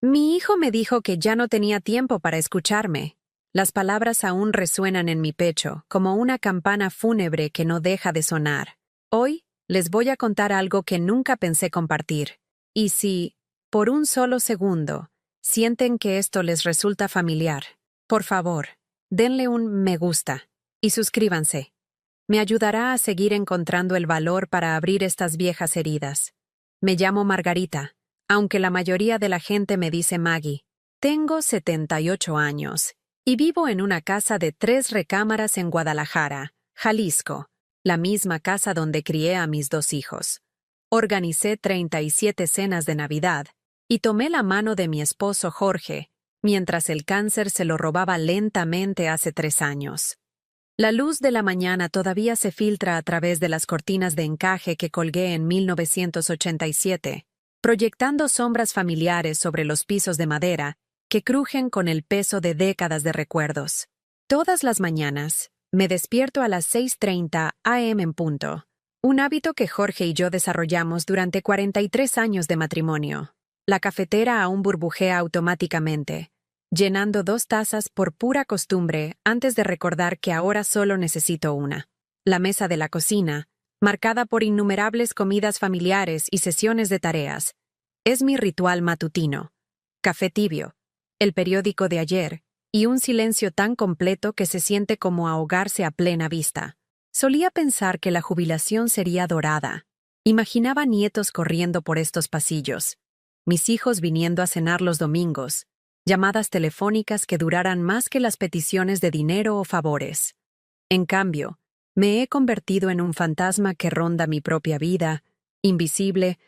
Mi hijo me dijo que ya no tenía tiempo para escucharme. Las palabras aún resuenan en mi pecho, como una campana fúnebre que no deja de sonar. Hoy, les voy a contar algo que nunca pensé compartir. Y si, por un solo segundo, sienten que esto les resulta familiar, por favor, denle un me gusta y suscríbanse. Me ayudará a seguir encontrando el valor para abrir estas viejas heridas. Me llamo Margarita, aunque la mayoría de la gente me dice Maggie. Tengo 78 años y vivo en una casa de 3 recámaras en Guadalajara, Jalisco, la misma casa donde crié a mis 2 hijos. Organicé 37 cenas de Navidad y tomé la mano de mi esposo Jorge, mientras el cáncer se lo robaba lentamente hace 3 años. La luz de la mañana todavía se filtra a través de las cortinas de encaje que colgué en 1987, proyectando sombras familiares sobre los pisos de madera que crujen con el peso de décadas de recuerdos. Todas las mañanas, me despierto a las 6:30 a.m. en punto, un hábito que Jorge y yo desarrollamos durante 43 años de matrimonio. La cafetera aún burbujea automáticamente, llenando 2 tazas por pura costumbre antes de recordar que ahora solo necesito una. La mesa de la cocina, marcada por innumerables comidas familiares y sesiones de tareas, es mi ritual matutino. Café tibio, el periódico de ayer, y un silencio tan completo que se siente como ahogarse a plena vista. Solía pensar que la jubilación sería dorada. Imaginaba nietos corriendo por estos pasillos, mis hijos viniendo a cenar los domingos, llamadas telefónicas que duraran más que las peticiones de dinero o favores. En cambio, me he convertido en un fantasma que ronda mi propia vida, invisible,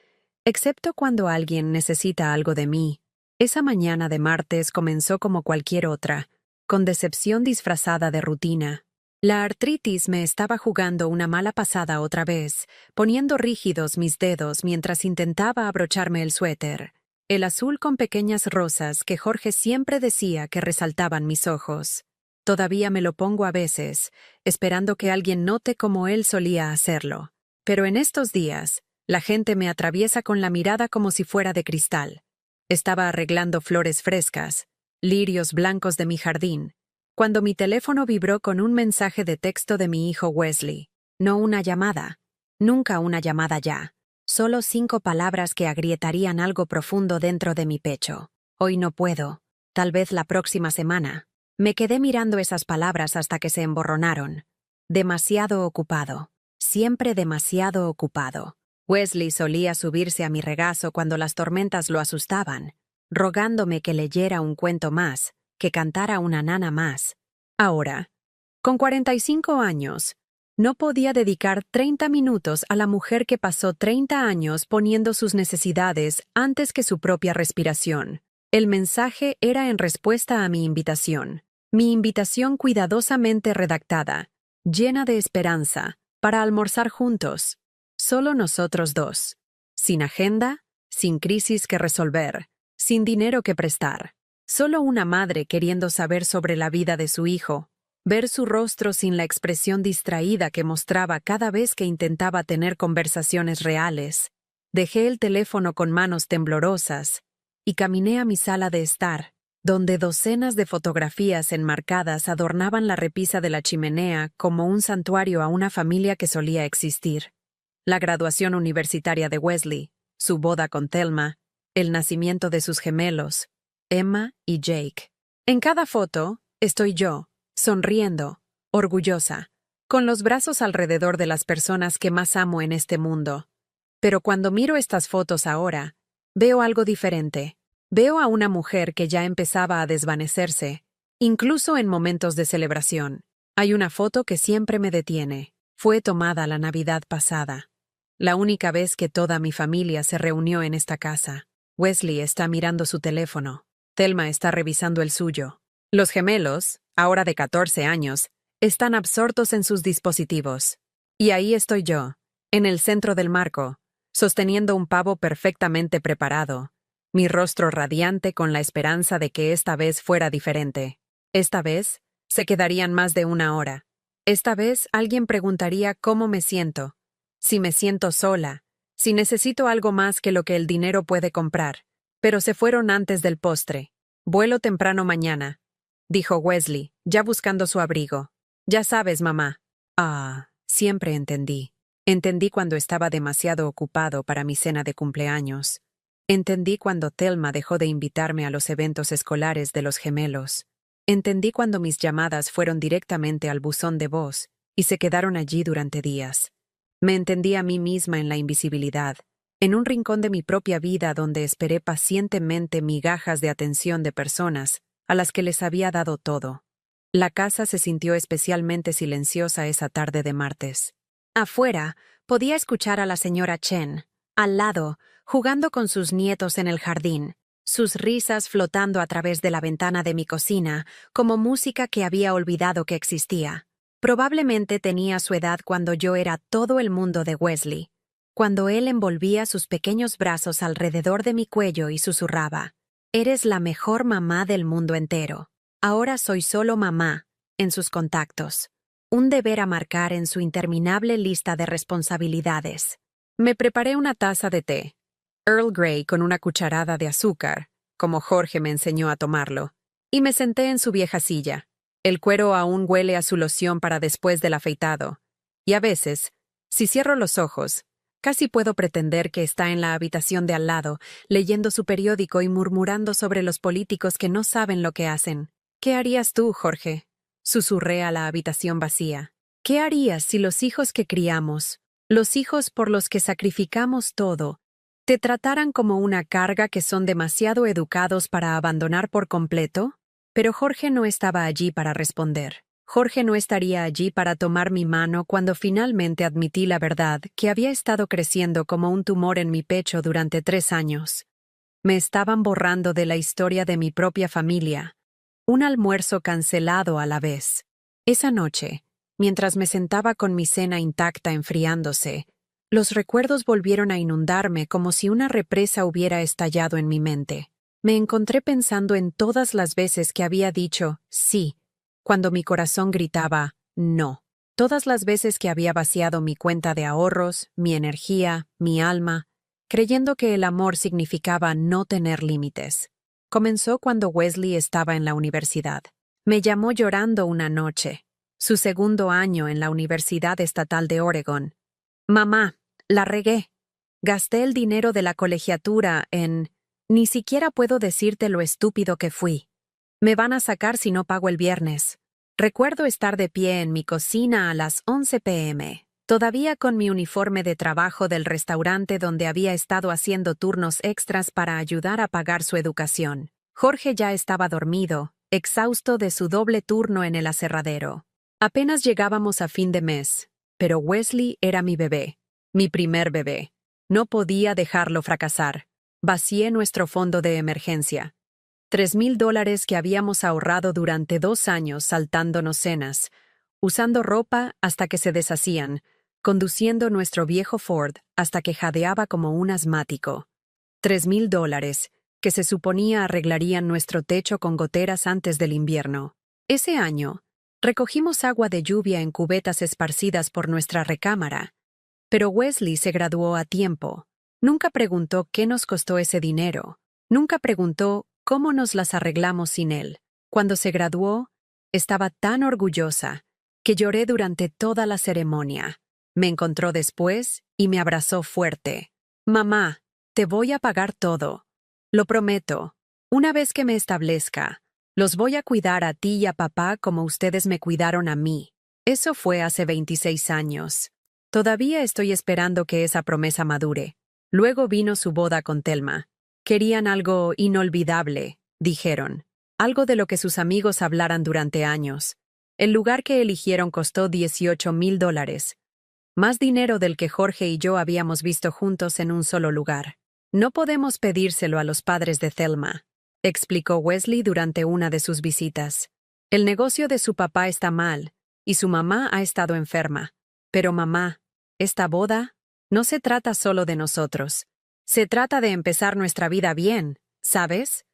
excepto cuando alguien necesita algo de mí. Esa mañana de martes comenzó como cualquier otra, con decepción disfrazada de rutina. La artritis me estaba jugando una mala pasada otra vez, poniendo rígidos mis dedos mientras intentaba abrocharme el suéter, el azul con pequeñas rosas que Jorge siempre decía que resaltaban mis ojos. Todavía me lo pongo a veces, esperando que alguien note como él solía hacerlo. Pero en estos días, la gente me atraviesa con la mirada como si fuera de cristal. Estaba arreglando flores frescas, lirios blancos de mi jardín, cuando mi teléfono vibró con un mensaje de texto de mi hijo Wesley. No una llamada, nunca una llamada ya. Solo 5 palabras que agrietarían algo profundo dentro de mi pecho. Hoy no puedo, tal vez la próxima semana. Me quedé mirando esas palabras hasta que se emborronaron. Demasiado ocupado, siempre demasiado ocupado. Wesley solía subirse a mi regazo cuando las tormentas lo asustaban, rogándome que leyera un cuento más, que cantara una nana más. Ahora, con 45 años, no podía dedicar 30 minutos a la mujer que pasó 30 años poniendo sus necesidades antes que su propia respiración. El mensaje era en respuesta a mi invitación cuidadosamente redactada, llena de esperanza, para almorzar juntos. Solo nosotros 2. Sin agenda, sin crisis que resolver, sin dinero que prestar. Solo una madre queriendo saber sobre la vida de su hijo, ver su rostro sin la expresión distraída que mostraba cada vez que intentaba tener conversaciones reales. Dejé el teléfono con manos temblorosas y caminé a mi sala de estar, donde docenas de fotografías enmarcadas adornaban la repisa de la chimenea como un santuario a una familia que solía existir. La graduación universitaria de Wesley, su boda con Thelma, el nacimiento de sus gemelos, Emma y Jake. En cada foto, estoy yo, sonriendo, orgullosa, con los brazos alrededor de las personas que más amo en este mundo. Pero cuando miro estas fotos ahora, veo algo diferente. Veo a una mujer que ya empezaba a desvanecerse, incluso en momentos de celebración. Hay una foto que siempre me detiene. Fue tomada la Navidad pasada. La única vez que toda mi familia se reunió en esta casa. Wesley está mirando su teléfono. Thelma está revisando el suyo. Los gemelos, ahora de 14 años, están absortos en sus dispositivos. Y ahí estoy yo, en el centro del marco, sosteniendo un pavo perfectamente preparado, mi rostro radiante con la esperanza de que esta vez fuera diferente. Esta vez, se quedarían más de 1 hora. Esta vez alguien preguntaría cómo me siento, si me siento sola, si necesito algo más que lo que el dinero puede comprar. pero se fueron antes del postre. Vuelo temprano mañana, dijo Wesley, ya buscando su abrigo. Ya sabes, mamá. Ah, siempre entendí. Entendí cuando estaba demasiado ocupado para mi cena de cumpleaños. Entendí cuando Thelma dejó de invitarme a los eventos escolares de los gemelos. Entendí cuando mis llamadas fueron directamente al buzón de voz y se quedaron allí durante días. Me entendí a mí misma en la invisibilidad, en un rincón de mi propia vida donde esperé pacientemente migajas de atención de personas a las que les había dado todo. La casa se sintió especialmente silenciosa esa tarde de martes. Afuera, podía escuchar a la señora Chen, al lado, jugando con sus nietos en el jardín, sus risas flotando a través de la ventana de mi cocina, como música que había olvidado que existía. Probablemente tenía su edad cuando yo era todo el mundo de Wesley, cuando él envolvía sus pequeños brazos alrededor de mi cuello y susurraba: «Eres la mejor mamá del mundo entero». Ahora soy solo mamá, en sus contactos. Un deber a marcar en su interminable lista de responsabilidades. Me preparé una taza de té, Earl Grey con una cucharada de azúcar, como Jorge me enseñó a tomarlo, y me senté en su vieja silla. El cuero aún huele a su loción para después del afeitado, y a veces, si cierro los ojos, casi puedo pretender que está en la habitación de al lado, leyendo su periódico y murmurando sobre los políticos que no saben lo que hacen. «¿Qué harías tú, Jorge?», susurré a la habitación vacía. «¿Qué harías si los hijos que criamos, los hijos por los que sacrificamos todo, te trataran como una carga que son demasiado educados para abandonar por completo?» Pero Jorge no estaba allí para responder. Jorge no estaría allí para tomar mi mano cuando finalmente admití la verdad que había estado creciendo como un tumor en mi pecho durante 3 años. Me estaban borrando de la historia de mi propia familia. Un almuerzo cancelado a la vez. Esa noche, mientras me sentaba con mi cena intacta enfriándose, los recuerdos volvieron a inundarme como si una represa hubiera estallado en mi mente. Me encontré pensando en todas las veces que había dicho sí, cuando mi corazón gritaba no. Todas las veces que había vaciado mi cuenta de ahorros, mi energía, mi alma, creyendo que el amor significaba no tener límites. Comenzó cuando Wesley estaba en la universidad. Me llamó llorando una noche, su 2º año en la Universidad Estatal de Oregon. «Mamá, la regué. Gasté el dinero de la colegiatura en... Ni siquiera puedo decirte lo estúpido que fui. Me van a sacar si no pago el viernes». Recuerdo estar de pie en mi cocina a las 11 p.m., todavía con mi uniforme de trabajo del restaurante donde había estado haciendo turnos extras para ayudar a pagar su educación. Jorge ya estaba dormido, exhausto de su doble turno en el aserradero. Apenas llegábamos a fin de mes, pero Wesley era mi bebé, mi primer bebé. No podía dejarlo fracasar. Vacié nuestro fondo de emergencia. $3,000 que habíamos ahorrado durante 2 años saltándonos cenas, usando ropa hasta que se deshacían, conduciendo nuestro viejo Ford hasta que jadeaba como un asmático. $3,000 que se suponía arreglarían nuestro techo con goteras antes del invierno. Ese año, recogimos agua de lluvia en cubetas esparcidas por nuestra recámara, pero Wesley se graduó a tiempo. Nunca preguntó qué nos costó ese dinero. Nunca preguntó cómo nos las arreglamos sin él. Cuando se graduó, estaba tan orgullosa que lloré durante toda la ceremonia. Me encontró después y me abrazó fuerte. «Mamá, te voy a pagar todo. Lo prometo. Una vez que me establezca, los voy a cuidar a ti y a papá como ustedes me cuidaron a mí». Eso fue hace 26 años. Todavía estoy esperando que esa promesa madure. Luego vino su boda con Thelma. Querían algo inolvidable, dijeron. Algo de lo que sus amigos hablaran durante años. El lugar que eligieron costó $18,000. Más dinero del que Jorge y yo habíamos visto juntos en un solo lugar. «No podemos pedírselo a los padres de Thelma», explicó Wesley durante una de sus visitas. «El negocio de su papá está mal, y su mamá ha estado enferma. Pero mamá, esta boda no se trata solo de nosotros. Se trata de empezar nuestra vida bien, ¿sabes?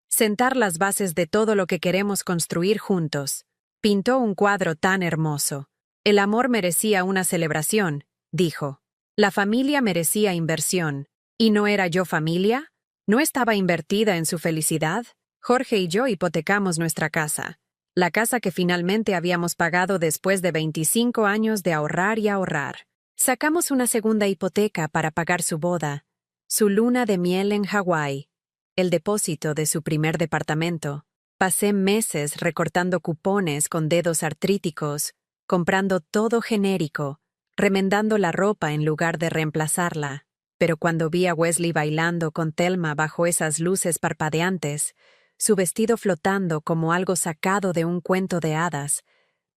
Sentar las bases de todo lo que queremos construir juntos». Pintó un cuadro tan hermoso. «El amor merecía una celebración», dijo. «La familia merecía inversión. ¿Y no era yo familia? ¿No estaba invertida en su felicidad? Jorge y yo hipotecamos nuestra casa, la casa que finalmente habíamos pagado después de 25 años de ahorrar y ahorrar. Sacamos una segunda hipoteca para pagar su boda, su luna de miel en Hawái, el depósito de su primer departamento. Pasé meses recortando cupones con dedos artríticos, comprando todo genérico, remendando la ropa en lugar de reemplazarla. Pero cuando vi a Wesley bailando con Thelma bajo esas luces parpadeantes, su vestido flotando como algo sacado de un cuento de hadas,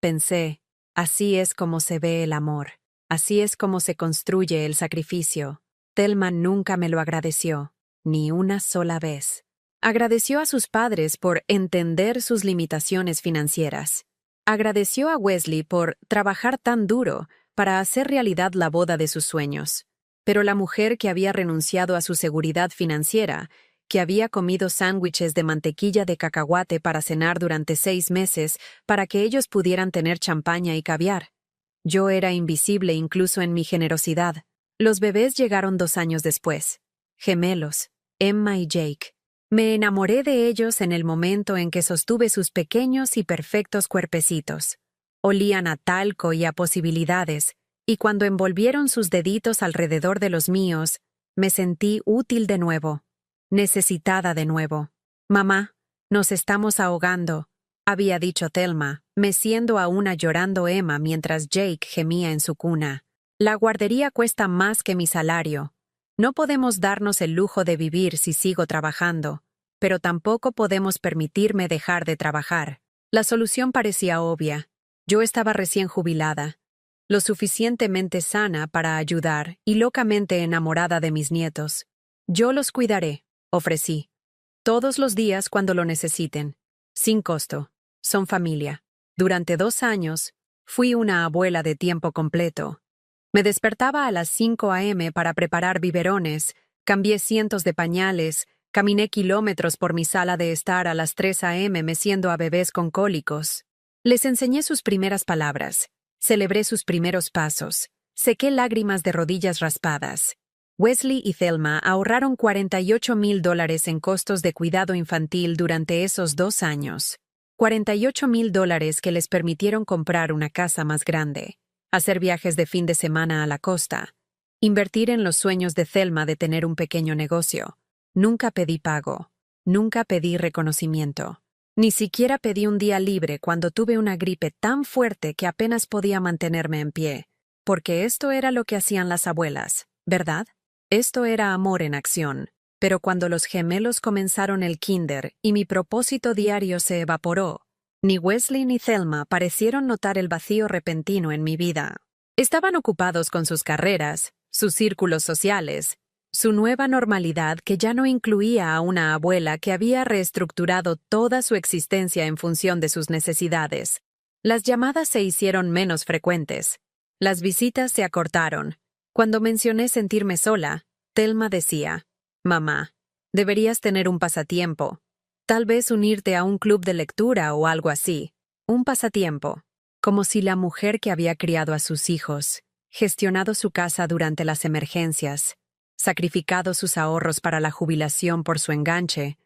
pensé, así es como se ve el amor, así es como se construye el sacrificio. Thelma nunca me lo agradeció, ni una sola vez. Agradeció a sus padres por entender sus limitaciones financieras. Agradeció a Wesley por trabajar tan duro para hacer realidad la boda de sus sueños. Pero la mujer que había renunciado a su seguridad financiera, que había comido sándwiches de mantequilla de cacahuate para cenar durante 6 meses para que ellos pudieran tener champaña y caviar. Yo era invisible incluso en mi generosidad. Los bebés llegaron 2 años después. Gemelos, Emma y Jake. Me enamoré de ellos en el momento en que sostuve sus pequeños y perfectos cuerpecitos. Olían a talco y a posibilidades, y cuando envolvieron sus deditos alrededor de los míos, me sentí útil de nuevo, necesitada de nuevo. «Mamá, nos estamos ahogando», había dicho Thelma, meciendo a una llorando Emma mientras Jake gemía en su cuna. «La guardería cuesta más que mi salario. No podemos darnos el lujo de vivir si sigo trabajando, pero tampoco podemos permitirme dejar de trabajar». La solución parecía obvia. Yo estaba recién jubilada, lo suficientemente sana para ayudar y locamente enamorada de mis nietos. «Yo los cuidaré», ofrecí. «Todos los días cuando lo necesiten. Sin costo. Son familia». Durante 2 años, fui una abuela de tiempo completo. Me despertaba a las 5 a.m. para preparar biberones, cambié cientos de pañales, caminé kilómetros por mi sala de estar a las 3 a.m. meciendo a bebés con cólicos. Les enseñé sus primeras palabras, celebré sus primeros pasos, sequé lágrimas de rodillas raspadas. Wesley y Thelma ahorraron $48,000 en costos de cuidado infantil durante esos 2 años. $48,000 que les permitieron comprar una casa más grande, hacer viajes de fin de semana a la costa, invertir en los sueños de Thelma de tener un pequeño negocio. Nunca pedí pago, nunca pedí reconocimiento. Ni siquiera pedí un día libre cuando tuve una gripe tan fuerte que apenas podía mantenerme en pie, porque esto era lo que hacían las abuelas, ¿verdad? Esto era amor en acción. Pero cuando los gemelos comenzaron el kinder y mi propósito diario se evaporó, ni Wesley ni Thelma parecieron notar el vacío repentino en mi vida. Estaban ocupados con sus carreras, sus círculos sociales, su nueva normalidad que ya no incluía a una abuela que había reestructurado toda su existencia en función de sus necesidades. Las llamadas se hicieron menos frecuentes. Las visitas se acortaron. Cuando mencioné sentirme sola, Thelma decía: «Mamá, deberías tener un pasatiempo. Tal vez unirte a un club de lectura o algo así. Un pasatiempo». Como si la mujer que había criado a sus hijos, gestionado su casa durante las emergencias, sacrificado sus ahorros para la jubilación por su enganche,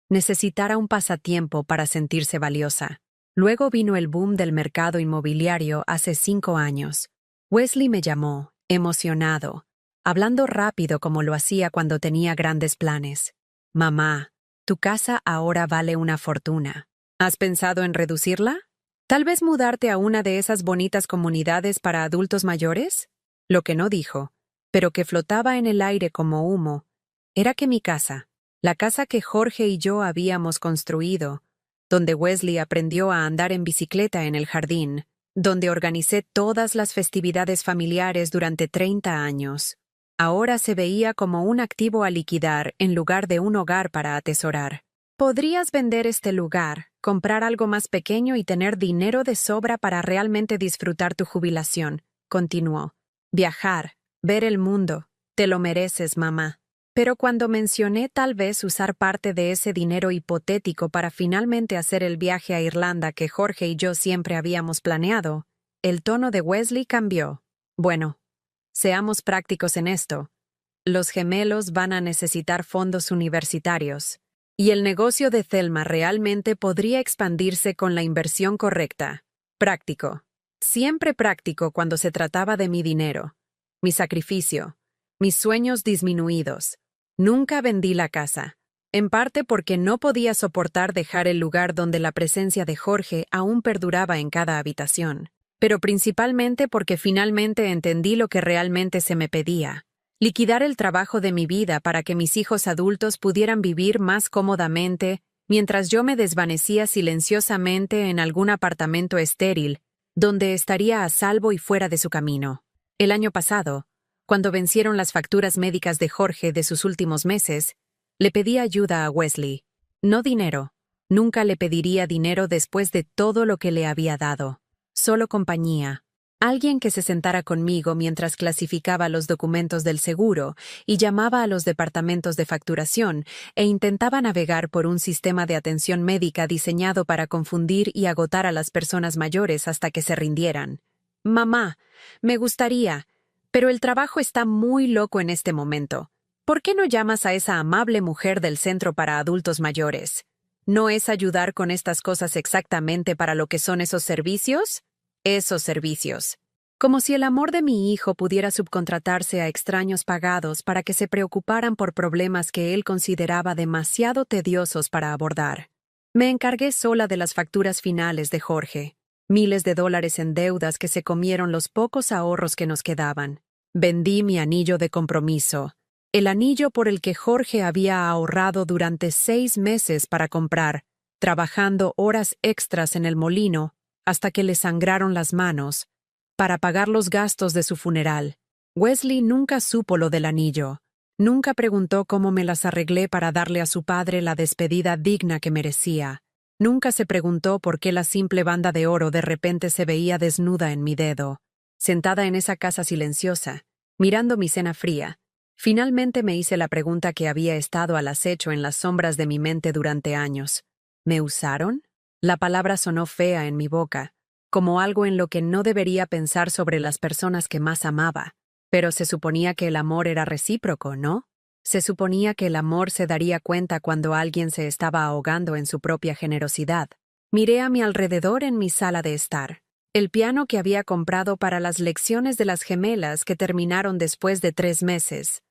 necesitara un pasatiempo para sentirse valiosa. Luego vino el boom del mercado inmobiliario hace 5 años. Wesley me llamó, emocionado, hablando rápido como lo hacía cuando tenía grandes planes. «Mamá, tu casa ahora vale una fortuna. ¿Has pensado en reducirla? ¿Tal vez mudarte a una de esas bonitas comunidades para adultos mayores?» Lo que no dijo, pero que flotaba en el aire como humo, era que mi casa, la casa que Jorge y yo habíamos construido, donde Wesley aprendió a andar en bicicleta en el jardín, donde organicé todas las festividades familiares durante 30 años, ahora se veía como un activo a liquidar en lugar de un hogar para atesorar. «Podrías vender este lugar, comprar algo más pequeño y tener dinero de sobra para realmente disfrutar tu jubilación», continuó. «Viajar, ver el mundo, te lo mereces, mamá». Pero cuando mencioné tal vez usar parte de ese dinero hipotético para finalmente hacer el viaje a Irlanda que Jorge y yo siempre habíamos planeado, el tono de Wesley cambió. «Bueno, seamos prácticos en esto. los gemelos van a necesitar fondos universitarios, y el negocio de Thelma realmente podría expandirse con la inversión correcta. Práctico. Siempre práctico cuando se trataba de mi dinero, mi sacrificio, mis sueños disminuidos. Nunca vendí la casa, en parte porque no podía soportar dejar el lugar donde la presencia de Jorge aún perduraba en cada habitación, pero principalmente porque finalmente entendí lo que realmente se me pedía: liquidar el trabajo de mi vida para que mis hijos adultos pudieran vivir más cómodamente, mientras yo me desvanecía silenciosamente en algún apartamento estéril, donde estaría a salvo y fuera de su camino. El año pasado, cuando vencieron las facturas médicas de Jorge de sus últimos meses, le pedí ayuda a Wesley. No dinero. Nunca le pediría dinero después de todo lo que le había dado. Solo compañía. Alguien que se sentara conmigo mientras clasificaba los documentos del seguro y llamaba a los departamentos de facturación e intentaba navegar por un sistema de atención médica diseñado para confundir y agotar a las personas mayores hasta que se rindieran. Mamá, me gustaría, pero el trabajo está muy loco en este momento. ¿Por qué no llamas a esa amable mujer del centro para adultos mayores? ¿No es ayudar con estas cosas exactamente para lo que son esos servicios? Esos servicios. Como si el amor de mi hijo pudiera subcontratarse a extraños pagados para que se preocuparan por problemas que él consideraba demasiado tediosos para abordar. Me encargué sola de las facturas finales de Jorge. Miles de dólares en deudas que se comieron los pocos ahorros que nos quedaban. Vendí mi anillo de compromiso, el anillo por el que Jorge había ahorrado durante 6 meses para comprar, trabajando horas extras en el molino hasta que le sangraron las manos, para pagar los gastos de su funeral. Wesley nunca supo lo del anillo. Nunca preguntó cómo me las arreglé para darle a su padre la despedida digna que merecía. Nunca se preguntó por qué la simple banda de oro de repente se veía desnuda en mi dedo. Sentada en esa casa silenciosa, mirando mi cena fría, finalmente me hice la pregunta que había estado al acecho en las sombras de mi mente durante años. ¿Me usaron? La palabra sonó fea en mi boca, como algo en lo que no debería pensar sobre las personas que más amaba. Pero se suponía que el amor era recíproco, ¿no? Se suponía que el amor se daría cuenta cuando alguien se estaba ahogando en su propia generosidad. Miré a mi alrededor en mi sala de estar. El piano que había comprado para las lecciones de las gemelas que terminaron después de 3 meses.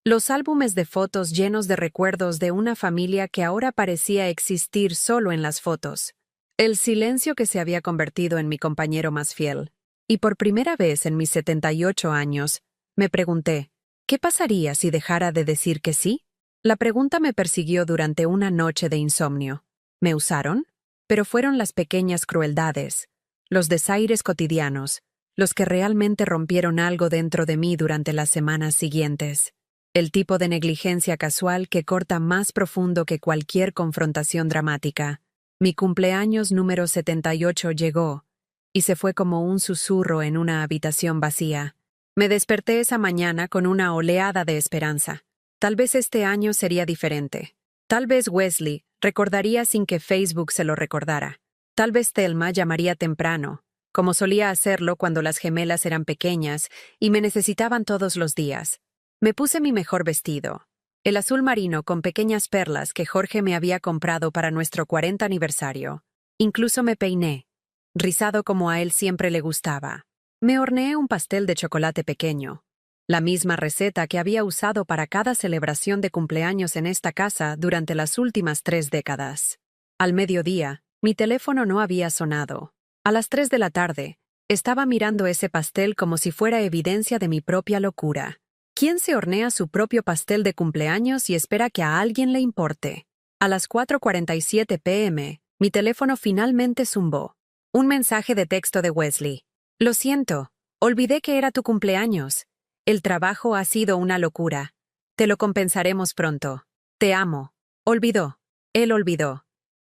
Los álbumes de fotos llenos de recuerdos de una familia que ahora parecía existir solo en las fotos. El silencio que se había convertido en mi compañero más fiel. Y por primera vez en mis 78 años, me pregunté, ¿qué pasaría si dejara de decir que sí? La pregunta me persiguió durante una noche de insomnio. ¿Me usaron? Pero fueron las pequeñas crueldades, los desaires cotidianos, los que realmente rompieron algo dentro de mí durante las semanas siguientes. El tipo de negligencia casual que corta más profundo que cualquier confrontación dramática. Mi cumpleaños número 78 llegó, y se fue como un susurro en una habitación vacía. Me desperté esa mañana con una oleada de esperanza. Tal vez este año sería diferente. Tal vez Wesley recordaría sin que Facebook se lo recordara. Tal vez Thelma llamaría temprano, como solía hacerlo cuando las gemelas eran pequeñas y me necesitaban todos los días. Me puse mi mejor vestido, el azul marino con pequeñas perlas que Jorge me había comprado para nuestro 40 aniversario. Incluso me peiné, rizado como a él siempre le gustaba. Me horneé un pastel de chocolate pequeño, la misma receta que había usado para cada celebración de cumpleaños en esta casa durante las últimas 3 décadas. Al mediodía, mi teléfono no había sonado. A las 3 de la tarde, estaba mirando ese pastel como si fuera evidencia de mi propia locura. ¿Quién se hornea su propio pastel de cumpleaños y espera que a alguien le importe? A las 4:47 p.m., mi teléfono finalmente zumbó. Un mensaje de texto de Wesley. Lo siento, olvidé que era tu cumpleaños. El trabajo ha sido una locura. Te lo compensaremos pronto. Te amo. Olvidó. Él olvidó.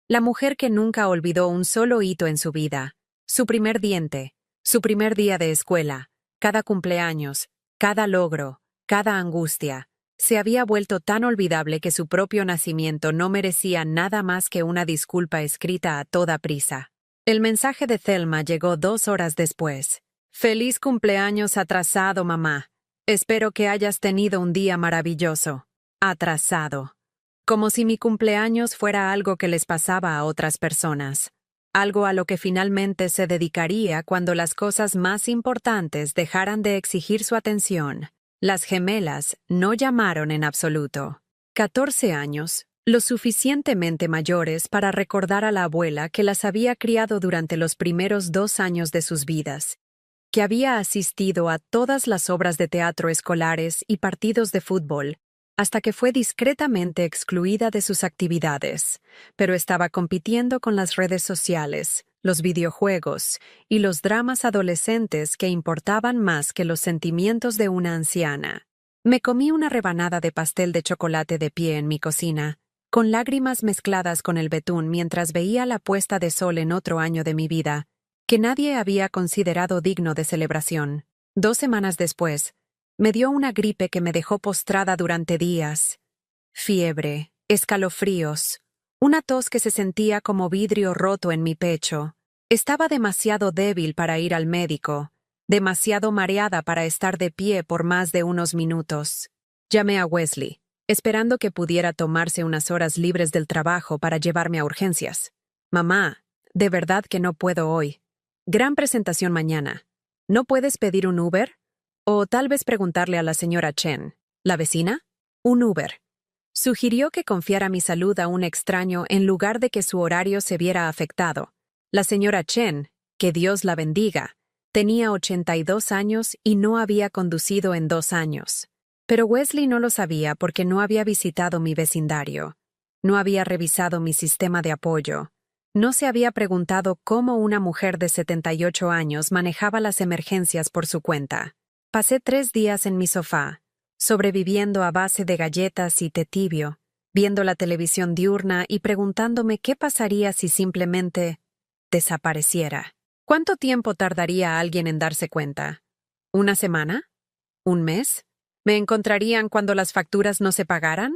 La mujer que nunca olvidó un solo hito en su vida. Su primer diente. Su primer día de escuela. Cada cumpleaños. Cada logro. Cada angustia. Se había vuelto tan olvidable que su propio nacimiento no merecía nada más que una disculpa escrita a toda prisa. El mensaje de Thelma llegó 2 horas después. «Feliz cumpleaños atrasado, mamá. Espero que hayas tenido un día maravilloso. Atrasado. Como si mi cumpleaños fuera algo que les pasaba a otras personas. Algo a lo que finalmente se dedicaría cuando las cosas más importantes dejaran de exigir su atención. Las gemelas no llamaron en absoluto. 14 años, lo suficientemente mayores para recordar a la abuela que las había criado durante los primeros 2 años de sus vidas, que había asistido a todas las obras de teatro escolares y partidos de fútbol, hasta que fue discretamente excluida de sus actividades, pero estaba compitiendo con las redes sociales, los videojuegos y los dramas adolescentes que importaban más que los sentimientos de una anciana. Me comí una rebanada de pastel de chocolate de pie en mi cocina, con lágrimas mezcladas con el betún mientras veía la puesta de sol en otro año de mi vida, que nadie había considerado digno de celebración. 2 semanas después, me dio una gripe que me dejó postrada durante días. Fiebre, escalofríos, una tos que se sentía como vidrio roto en mi pecho. Estaba demasiado débil para ir al médico, demasiado mareada para estar de pie por más de unos minutos. Llamé a Wesley, esperando que pudiera tomarse unas horas libres del trabajo para llevarme a urgencias. Mamá, de verdad que no puedo hoy. Gran presentación mañana. ¿No puedes pedir un Uber? O tal vez preguntarle a la señora Chen, ¿la vecina? Un Uber. Sugirió que confiara mi salud a un extraño en lugar de que su horario se viera afectado. La señora Chen, que Dios la bendiga, tenía 82 años y no había conducido en 2 años. Pero Wesley no lo sabía porque no había visitado mi vecindario. No había revisado mi sistema de apoyo. No se había preguntado cómo una mujer de 78 años manejaba las emergencias por su cuenta. Pasé 3 días en mi sofá, sobreviviendo a base de galletas y té tibio, viendo la televisión diurna y preguntándome qué pasaría si simplemente desapareciera. ¿Cuánto tiempo tardaría alguien en darse cuenta? ¿Una semana? ¿Un mes? ¿Me encontrarían cuando las facturas no se pagaran?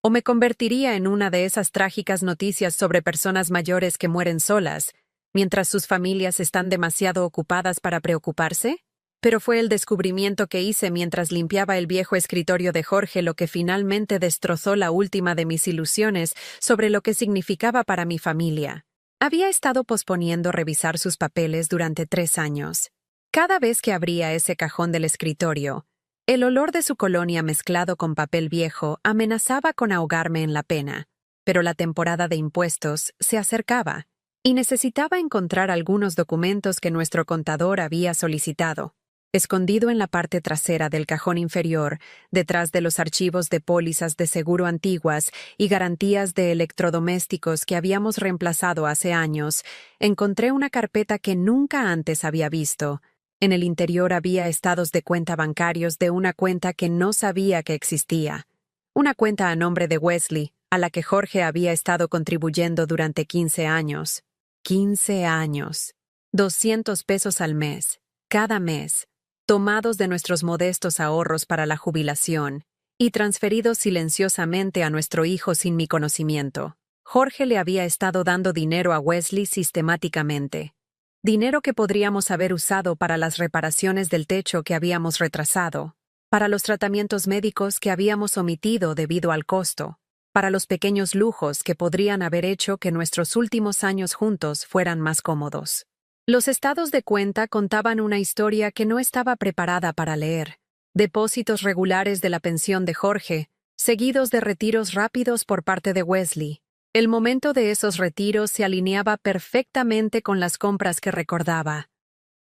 ¿O me convertiría en una de esas trágicas noticias sobre personas mayores que mueren solas, mientras sus familias están demasiado ocupadas para preocuparse? Pero fue el descubrimiento que hice mientras limpiaba el viejo escritorio de Jorge lo que finalmente destrozó la última de mis ilusiones sobre lo que significaba para mi familia. Había estado posponiendo revisar sus papeles durante 3 años. Cada vez que abría ese cajón del escritorio, el olor de su colonia mezclado con papel viejo amenazaba con ahogarme en la pena, pero la temporada de impuestos se acercaba y necesitaba encontrar algunos documentos que nuestro contador había solicitado. Escondido en la parte trasera del cajón inferior, detrás de los archivos de pólizas de seguro antiguas y garantías de electrodomésticos que habíamos reemplazado hace años, encontré una carpeta que nunca antes había visto. En el interior había estados de cuenta bancarios de una cuenta que no sabía que existía. Una cuenta a nombre de Wesley, a la que Jorge había estado contribuyendo durante 15 años. 15 años. 200 pesos al mes, cada mes, tomados de nuestros modestos ahorros para la jubilación y transferidos silenciosamente a nuestro hijo sin mi conocimiento. Jorge le había estado dando dinero a Wesley sistemáticamente. Dinero que podríamos haber usado para las reparaciones del techo que habíamos retrasado, para los tratamientos médicos que habíamos omitido debido al costo, para los pequeños lujos que podrían haber hecho que nuestros últimos años juntos fueran más cómodos. Los estados de cuenta contaban una historia que no estaba preparada para leer. Depósitos regulares de la pensión de Jorge, seguidos de retiros rápidos por parte de Wesley. El momento de esos retiros se alineaba perfectamente con las compras que recordaba.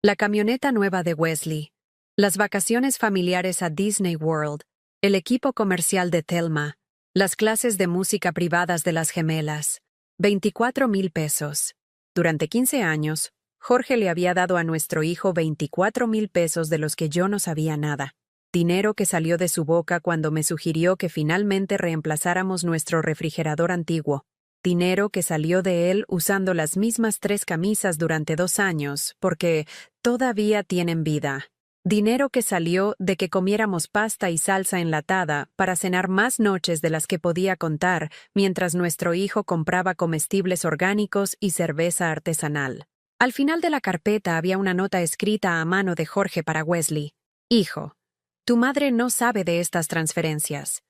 La camioneta nueva de Wesley, las vacaciones familiares a Disney World, el equipo comercial de Thelma, las clases de música privadas de las gemelas. 24,000 pesos. Durante 15 años, Jorge le había dado a nuestro hijo 24,000 pesos de los que yo no sabía nada. Dinero que salió de su boca cuando me sugirió que finalmente reemplazáramos nuestro refrigerador antiguo. Dinero que salió de él usando las mismas 3 camisas durante 2 años, porque todavía tienen vida. Dinero que salió de que comiéramos pasta y salsa enlatada para cenar más noches de las que podía contar, mientras nuestro hijo compraba comestibles orgánicos y cerveza artesanal. Al final de la carpeta había una nota escrita a mano de Jorge para Wesley. Hijo, Tu madre no sabe de estas transferencias.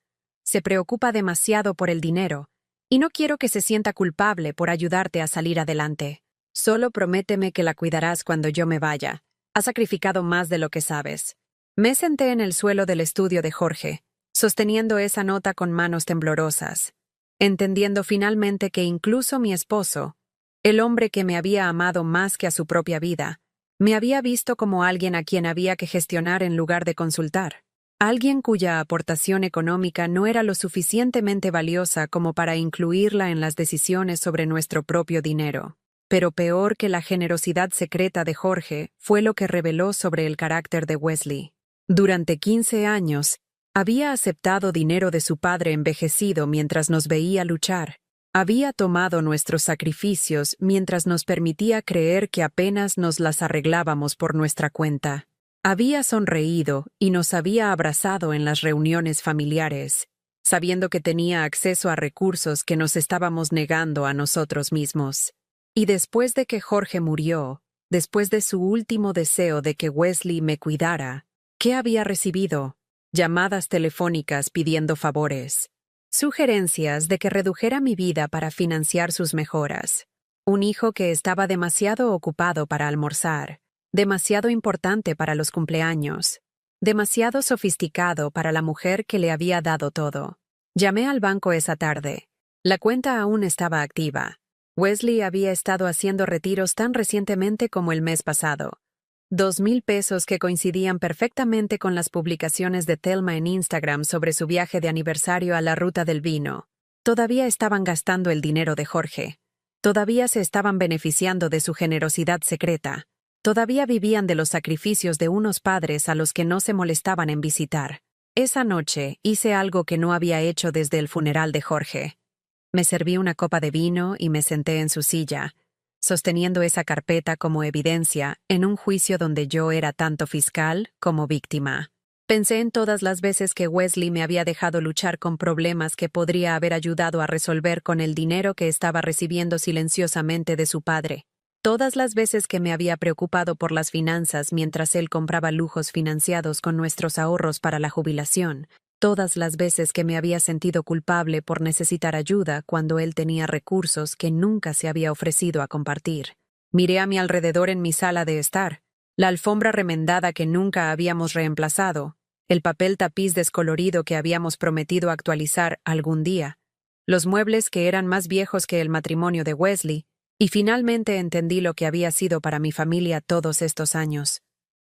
Se preocupa demasiado por el dinero, y no quiero que se sienta culpable por ayudarte a salir adelante. Solo prométeme que la cuidarás cuando yo me vaya. Has sacrificado más de lo que sabes. Me senté en el suelo del estudio de Jorge, sosteniendo esa nota con manos temblorosas, entendiendo finalmente que incluso mi esposo, el hombre que me había amado más que a su propia vida, me había visto como alguien a quien había que gestionar en lugar de consultar. Alguien cuya aportación económica no era lo suficientemente valiosa como para incluirla en las decisiones sobre nuestro propio dinero. Pero peor que la generosidad secreta de Jorge fue lo que reveló sobre el carácter de Wesley. Durante 15 años, había aceptado dinero de su padre envejecido mientras nos veía luchar. Había tomado nuestros sacrificios mientras nos permitía creer que apenas nos las arreglábamos por nuestra cuenta. Había sonreído y nos había abrazado en las reuniones familiares, sabiendo que tenía acceso a recursos que nos estábamos negando a nosotros mismos. Y después de que Jorge murió, después de su último deseo de que Wesley me cuidara, ¿qué había recibido? Llamadas telefónicas pidiendo favores, sugerencias de que redujera mi vida para financiar sus mejoras, un hijo que estaba demasiado ocupado para almorzar, demasiado importante para los cumpleaños, demasiado sofisticado para la mujer que le había dado todo. Llamé al banco esa tarde. La cuenta aún estaba activa. Wesley había estado haciendo retiros tan recientemente como el mes pasado. 2,000 pesos que coincidían perfectamente con las publicaciones de Thelma en Instagram sobre su viaje de aniversario a la Ruta del Vino. Todavía estaban gastando el dinero de Jorge. Todavía se estaban beneficiando de su generosidad secreta. Todavía vivían de los sacrificios de unos padres a los que no se molestaban en visitar. Esa noche hice algo que no había hecho desde el funeral de Jorge. Me serví una copa de vino y me senté en su silla, sosteniendo esa carpeta como evidencia en un juicio donde yo era tanto fiscal como víctima. Pensé en todas las veces que Wesley me había dejado luchar con problemas que podría haber ayudado a resolver con el dinero que estaba recibiendo silenciosamente de su padre. Todas las veces que me había preocupado por las finanzas mientras él compraba lujos financiados con nuestros ahorros para la jubilación. Todas las veces que me había sentido culpable por necesitar ayuda cuando él tenía recursos que nunca se había ofrecido a compartir. Miré a mi alrededor en mi sala de estar, la alfombra remendada que nunca habíamos reemplazado, el papel tapiz descolorido que habíamos prometido actualizar algún día, los muebles que eran más viejos que el matrimonio de Wesley, y finalmente entendí lo que había sido para mi familia todos estos años.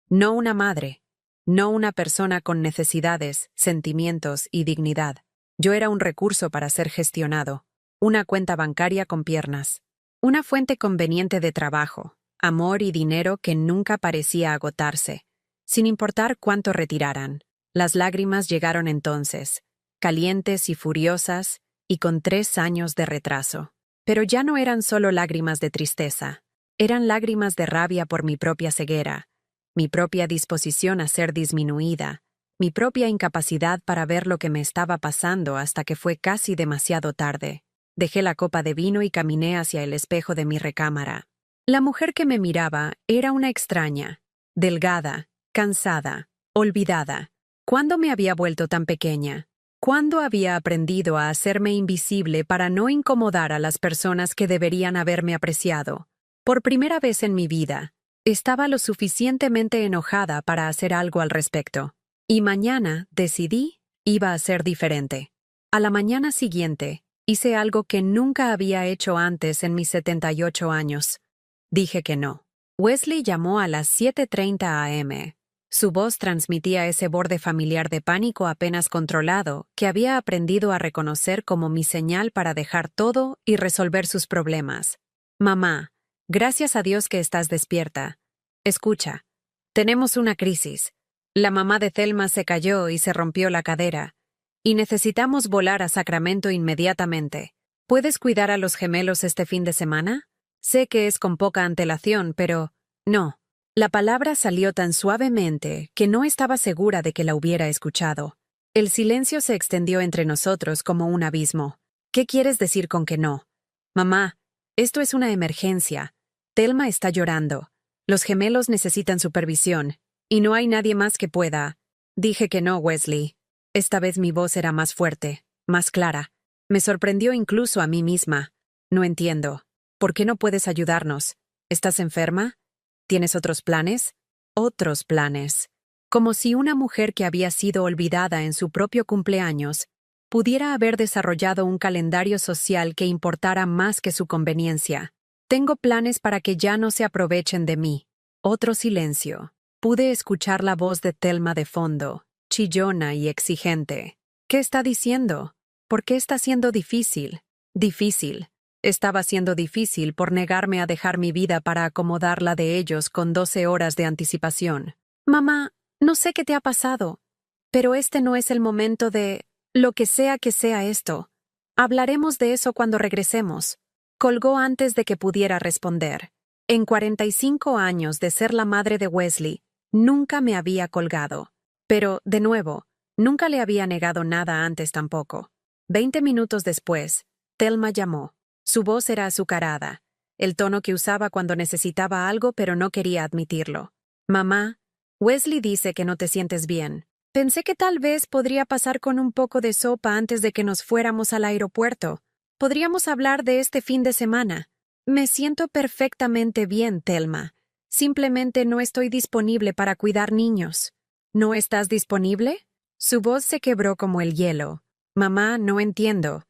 No una madre. No una persona con necesidades, sentimientos y dignidad. Yo era un recurso para ser gestionado, una cuenta bancaria con piernas, una fuente conveniente de trabajo, amor y dinero que nunca parecía agotarse, sin importar cuánto retiraran. Las lágrimas llegaron entonces, calientes y furiosas, y con 3 años de retraso. Pero ya no eran solo lágrimas de tristeza, eran lágrimas de rabia por mi propia ceguera, mi propia disposición a ser disminuida, mi propia incapacidad para ver lo que me estaba pasando hasta que fue casi demasiado tarde. Dejé la copa de vino y caminé hacia el espejo de mi recámara. La mujer que me miraba era una extraña, delgada, cansada, olvidada. ¿Cuándo me había vuelto tan pequeña? ¿Cuándo había aprendido a hacerme invisible para no incomodar a las personas que deberían haberme apreciado? Por primera vez en mi vida, estaba lo suficientemente enojada para hacer algo al respecto. Y mañana, decidí, iba a ser diferente. A la mañana siguiente, hice algo que nunca había hecho antes en mis 78 años. Dije que no. Wesley llamó a las 7:30 a.m. Su voz transmitía ese borde familiar de pánico apenas controlado que había aprendido a reconocer como mi señal para dejar todo y resolver sus problemas. Mamá, gracias a Dios que estás despierta. Escucha, tenemos una crisis. La mamá de Thelma se cayó y se rompió la cadera. Y necesitamos volar a Sacramento inmediatamente. ¿Puedes cuidar a los gemelos este fin de semana? Sé que es con poca antelación, pero... No. La palabra salió tan suavemente que no estaba segura de que la hubiera escuchado. El silencio se extendió entre nosotros como un abismo. ¿Qué quieres decir con que no? Mamá, esto es una emergencia. Thelma está llorando. Los gemelos necesitan supervisión. Y no hay nadie más que pueda. Dije que no, Wesley. Esta vez mi voz era más fuerte, más clara. Me sorprendió incluso a mí misma. No entiendo. ¿Por qué no puedes ayudarnos? ¿Estás enferma? ¿Tienes otros planes? Otros planes. Como si una mujer que había sido olvidada en su propio cumpleaños pudiera haber desarrollado un calendario social que importara más que su conveniencia. Tengo planes para que ya no se aprovechen de mí. Otro silencio. Pude escuchar la voz de Thelma de fondo, chillona y exigente. ¿Qué está diciendo? ¿Por qué está siendo difícil? Difícil. Estaba siendo difícil por negarme a dejar mi vida para acomodar la de ellos con 12 horas de anticipación. Mamá, no sé qué te ha pasado, pero este no es el momento de lo que sea esto. Hablaremos de eso cuando regresemos. Colgó antes de que pudiera responder. En 45 años de ser la madre de Wesley, nunca me había colgado. Pero, de nuevo, nunca le había negado nada antes tampoco. 20 minutos después, Thelma llamó. Su voz era azucarada, el tono que usaba cuando necesitaba algo pero no quería admitirlo. Mamá, Wesley dice que no te sientes bien. Pensé que tal vez podría pasar con un poco de sopa antes de que nos fuéramos al aeropuerto. Podríamos hablar de este fin de semana. Me siento perfectamente bien, Thelma. Simplemente no estoy disponible para cuidar niños. ¿No estás disponible? Su voz se quebró como el hielo. Mamá, no entiendo.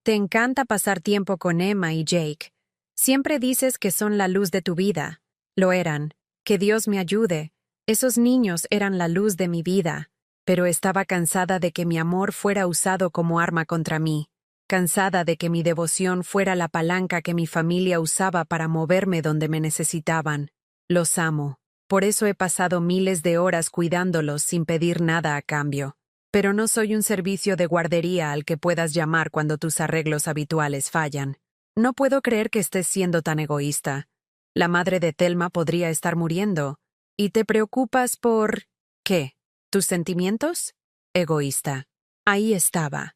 Te encanta pasar tiempo con Emma y Jake. Siempre dices que son la luz de tu vida. Lo eran. Que Dios me ayude. Esos niños eran la luz de mi vida. Pero estaba cansada de que mi amor fuera usado como arma contra mí. Cansada de que mi devoción fuera la palanca que mi familia usaba para moverme donde me necesitaban. Los amo. Por eso he pasado miles de horas cuidándolos sin pedir nada a cambio. Pero no soy un servicio de guardería al que puedas llamar cuando tus arreglos habituales fallan. No puedo creer que estés siendo tan egoísta. La madre de Thelma podría estar muriendo. ¿Y te preocupas por... qué? ¿Tus sentimientos? Egoísta. Ahí estaba.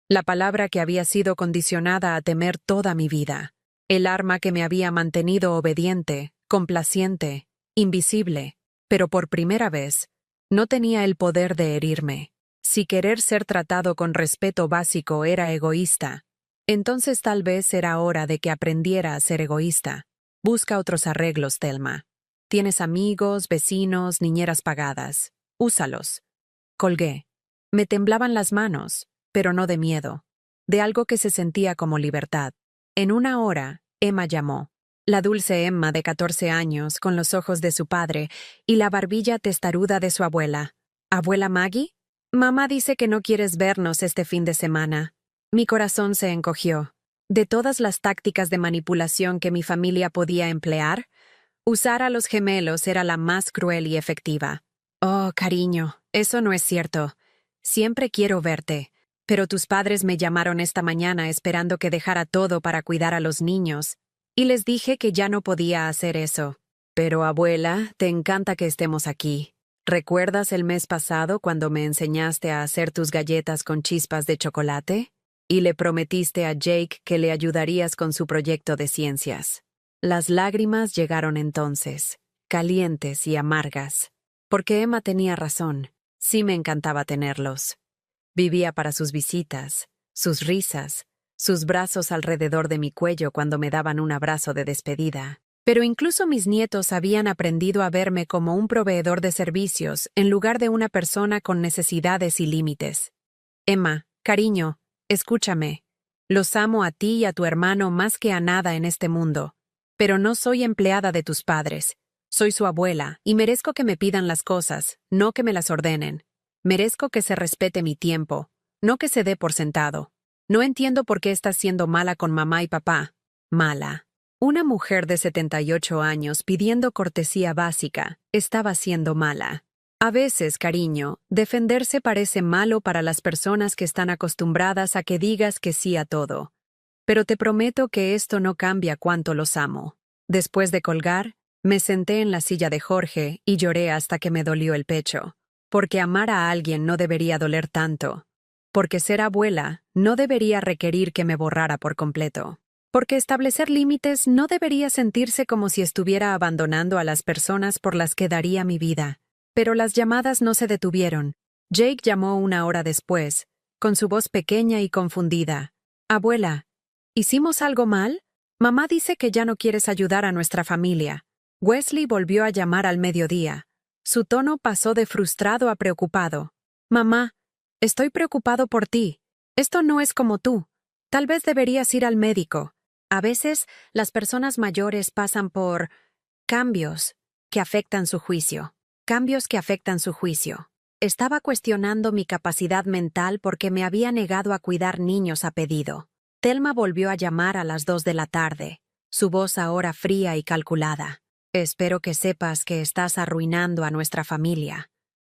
La palabra que había sido condicionada a temer toda mi vida. El arma que me había mantenido obediente, complaciente, invisible. Pero por primera vez, no tenía el poder de herirme. Si querer ser tratado con respeto básico era egoísta, entonces tal vez era hora de que aprendiera a ser egoísta. Busca otros arreglos, Thelma. Tienes amigos, vecinos, niñeras pagadas. Úsalos. Colgué. Me temblaban las manos, pero no de miedo. De algo que se sentía como libertad. En una hora, Emma llamó. La dulce Emma de 14 años, con los ojos de su padre y la barbilla testaruda de su abuela. ¿Abuela Maggie? Mamá dice que no quieres vernos este fin de semana. Mi corazón se encogió. De todas las tácticas de manipulación que mi familia podía emplear, usar a los gemelos era la más cruel y efectiva. Oh, cariño, eso no es cierto. Siempre quiero verte. Pero tus padres me llamaron esta mañana esperando que dejara todo para cuidar a los niños, y les dije que ya no podía hacer eso. Pero, abuela, te encanta que estemos aquí. ¿Recuerdas el mes pasado cuando me enseñaste a hacer tus galletas con chispas de chocolate? Y le prometiste a Jake que le ayudarías con su proyecto de ciencias. Las lágrimas llegaron entonces, calientes y amargas. Porque Emma tenía razón. Sí me encantaba tenerlos. Vivía para sus visitas, sus risas, sus brazos alrededor de mi cuello cuando me daban un abrazo de despedida. Pero incluso mis nietos habían aprendido a verme como un proveedor de servicios en lugar de una persona con necesidades y límites. Emma, cariño, escúchame. Los amo a ti y a tu hermano más que a nada en este mundo. Pero no soy empleada de tus padres. Soy su abuela y merezco que me pidan las cosas, no que me las ordenen. Merezco que se respete mi tiempo, no que se dé por sentado. No entiendo por qué estás siendo mala con mamá y papá. Mala. Una mujer de 78 años pidiendo cortesía básica estaba siendo mala. A veces, cariño, defenderse parece malo para las personas que están acostumbradas a que digas que sí a todo. Pero te prometo que esto no cambia cuánto los amo. Después de colgar, me senté en la silla de Jorge y lloré hasta que me dolió el pecho. Porque amar a alguien no debería doler tanto. Porque ser abuela no debería requerir que me borrara por completo. Porque establecer límites no debería sentirse como si estuviera abandonando a las personas por las que daría mi vida. Pero las llamadas no se detuvieron. Jake llamó una hora después, con su voz pequeña y confundida. Abuela, ¿hicimos algo mal? Mamá dice que ya no quieres ayudar a nuestra familia. Wesley volvió a llamar al mediodía. Su tono pasó de frustrado a preocupado. Mamá, estoy preocupado por ti. Esto no es como tú. Tal vez deberías ir al médico. A veces, las personas mayores pasan por cambios que afectan su juicio. Cambios que afectan su juicio. Estaba cuestionando mi capacidad mental porque me había negado a cuidar niños a pedido. Thelma volvió a llamar a las 2 de la tarde, su voz ahora fría y calculada. Espero que sepas que estás arruinando a nuestra familia.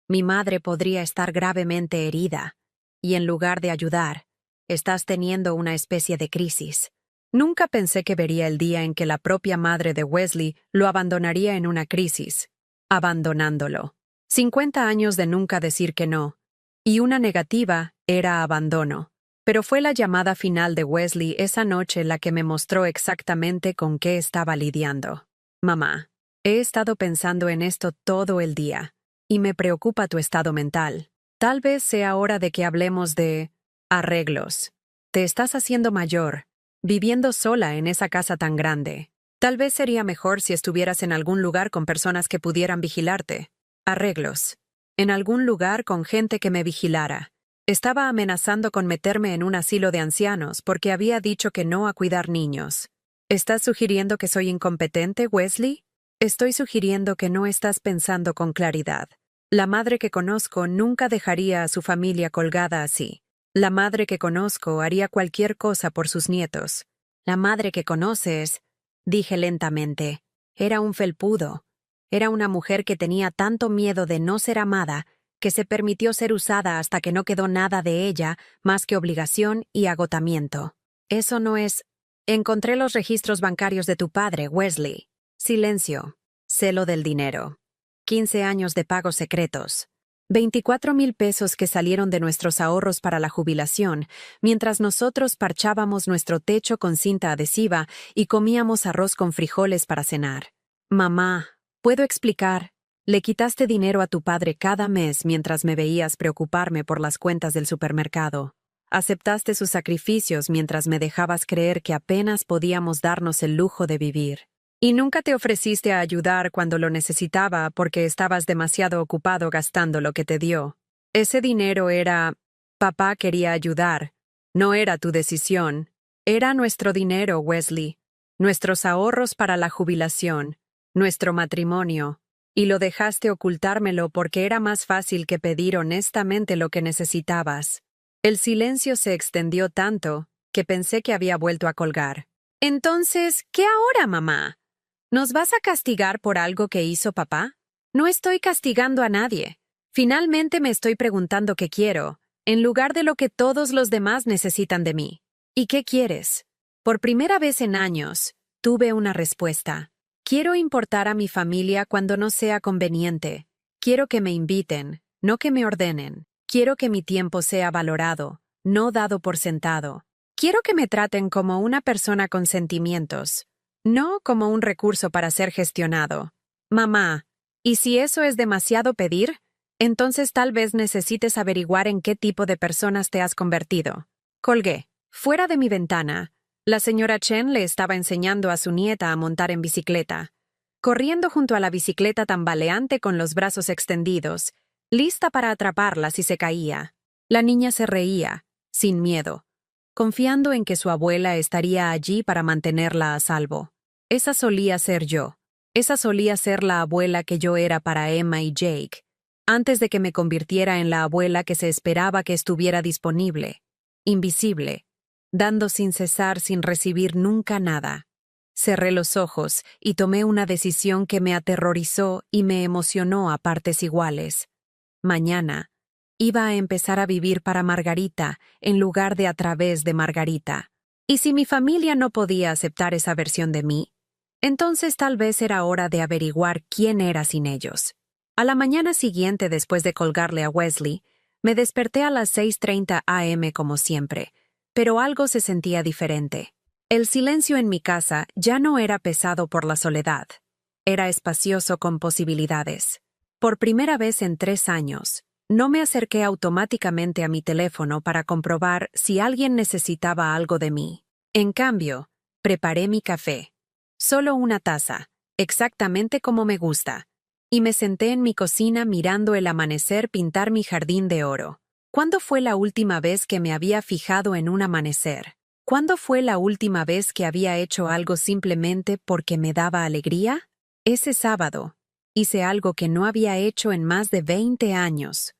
Mi madre podría estar gravemente herida, y en lugar de ayudar, estás teniendo una especie de crisis. Nunca pensé que vería el día en que la propia madre de Wesley lo abandonaría en una crisis, abandonándolo. 50 años de nunca decir que no, y una negativa era abandono. Pero fue la llamada final de Wesley esa noche la que me mostró exactamente con qué estaba lidiando. Mamá, he estado pensando en esto todo el día, y me preocupa tu estado mental. Tal vez sea hora de que hablemos de arreglos. Te estás haciendo mayor, viviendo sola en esa casa tan grande. Tal vez sería mejor si estuvieras en algún lugar con personas que pudieran vigilarte. Arreglos. En algún lugar con gente que me vigilara. Estaba amenazando con meterme en un asilo de ancianos porque había dicho que no a cuidar niños. ¿Estás sugiriendo que soy incompetente, Wesley? Estoy sugiriendo que no estás pensando con claridad. La madre que conozco nunca dejaría a su familia colgada así. La madre que conozco haría cualquier cosa por sus nietos. La madre que conoces, dije lentamente, era un felpudo. Era una mujer que tenía tanto miedo de no ser amada que se permitió ser usada hasta que no quedó nada de ella más que obligación y agotamiento. Eso no es... Encontré los registros bancarios de tu padre, Wesley. Silencio. Celo del dinero. 15 años de pagos secretos. 24,000 pesos que salieron de nuestros ahorros para la jubilación, mientras nosotros parchábamos nuestro techo con cinta adhesiva y comíamos arroz con frijoles para cenar. Mamá, ¿puedo explicar? Le quitaste dinero a tu padre cada mes mientras me veías preocuparme por las cuentas del supermercado. Aceptaste sus sacrificios mientras me dejabas creer que apenas podíamos darnos el lujo de vivir. Y nunca te ofreciste a ayudar cuando lo necesitaba porque estabas demasiado ocupado gastando lo que te dio. Ese dinero era... Papá quería ayudar. No era tu decisión. Era nuestro dinero, Wesley. Nuestros ahorros para la jubilación. Nuestro matrimonio. Y lo dejaste ocultármelo porque era más fácil que pedir honestamente lo que necesitabas. El silencio se extendió tanto que pensé que había vuelto a colgar. Entonces, ¿qué ahora, mamá? ¿Nos vas a castigar por algo que hizo papá? No estoy castigando a nadie. Finalmente me estoy preguntando qué quiero, en lugar de lo que todos los demás necesitan de mí. ¿Y qué quieres? Por primera vez en años, tuve una respuesta. Quiero importar a mi familia cuando no sea conveniente. Quiero que me inviten, no que me ordenen. Quiero que mi tiempo sea valorado, no dado por sentado. Quiero que me traten como una persona con sentimientos, no como un recurso para ser gestionado. Mamá, ¿y si eso es demasiado pedir? Entonces tal vez necesites averiguar en qué tipo de personas te has convertido. Colgué. Fuera de mi ventana, la señora Chen le estaba enseñando a su nieta a montar en bicicleta. Corriendo junto a la bicicleta tambaleante con los brazos extendidos, lista para atraparla si se caía. La niña se reía, sin miedo, confiando en que su abuela estaría allí para mantenerla a salvo. Esa solía ser yo. Esa solía ser la abuela que yo era para Emma y Jake, antes de que me convirtiera en la abuela que se esperaba que estuviera disponible, invisible, dando sin cesar sin recibir nunca nada. Cerré los ojos y tomé una decisión que me aterrorizó y me emocionó a partes iguales. Mañana iba a empezar a vivir para Margarita en lugar de a través de Margarita. ¿Y si mi familia no podía aceptar esa versión de mí? Entonces tal vez era hora de averiguar quién era sin ellos. A la mañana siguiente, después de colgarle a Wesley, me desperté a las 6:30 a.m. como siempre, pero algo se sentía diferente. El silencio en mi casa ya no era pesado por la soledad. Era espacioso con posibilidades. Por primera vez en 3 años, No me acerqué automáticamente a mi teléfono para comprobar si alguien necesitaba algo de mí. En cambio, preparé mi café. Solo una taza, exactamente como me gusta. Y me senté en mi cocina mirando el amanecer pintar mi jardín de oro. ¿Cuándo fue la última vez que me había fijado en un amanecer? ¿Cuándo fue la última vez que había hecho algo simplemente porque me daba alegría? Ese sábado, hice algo que no había hecho en más de 20 años.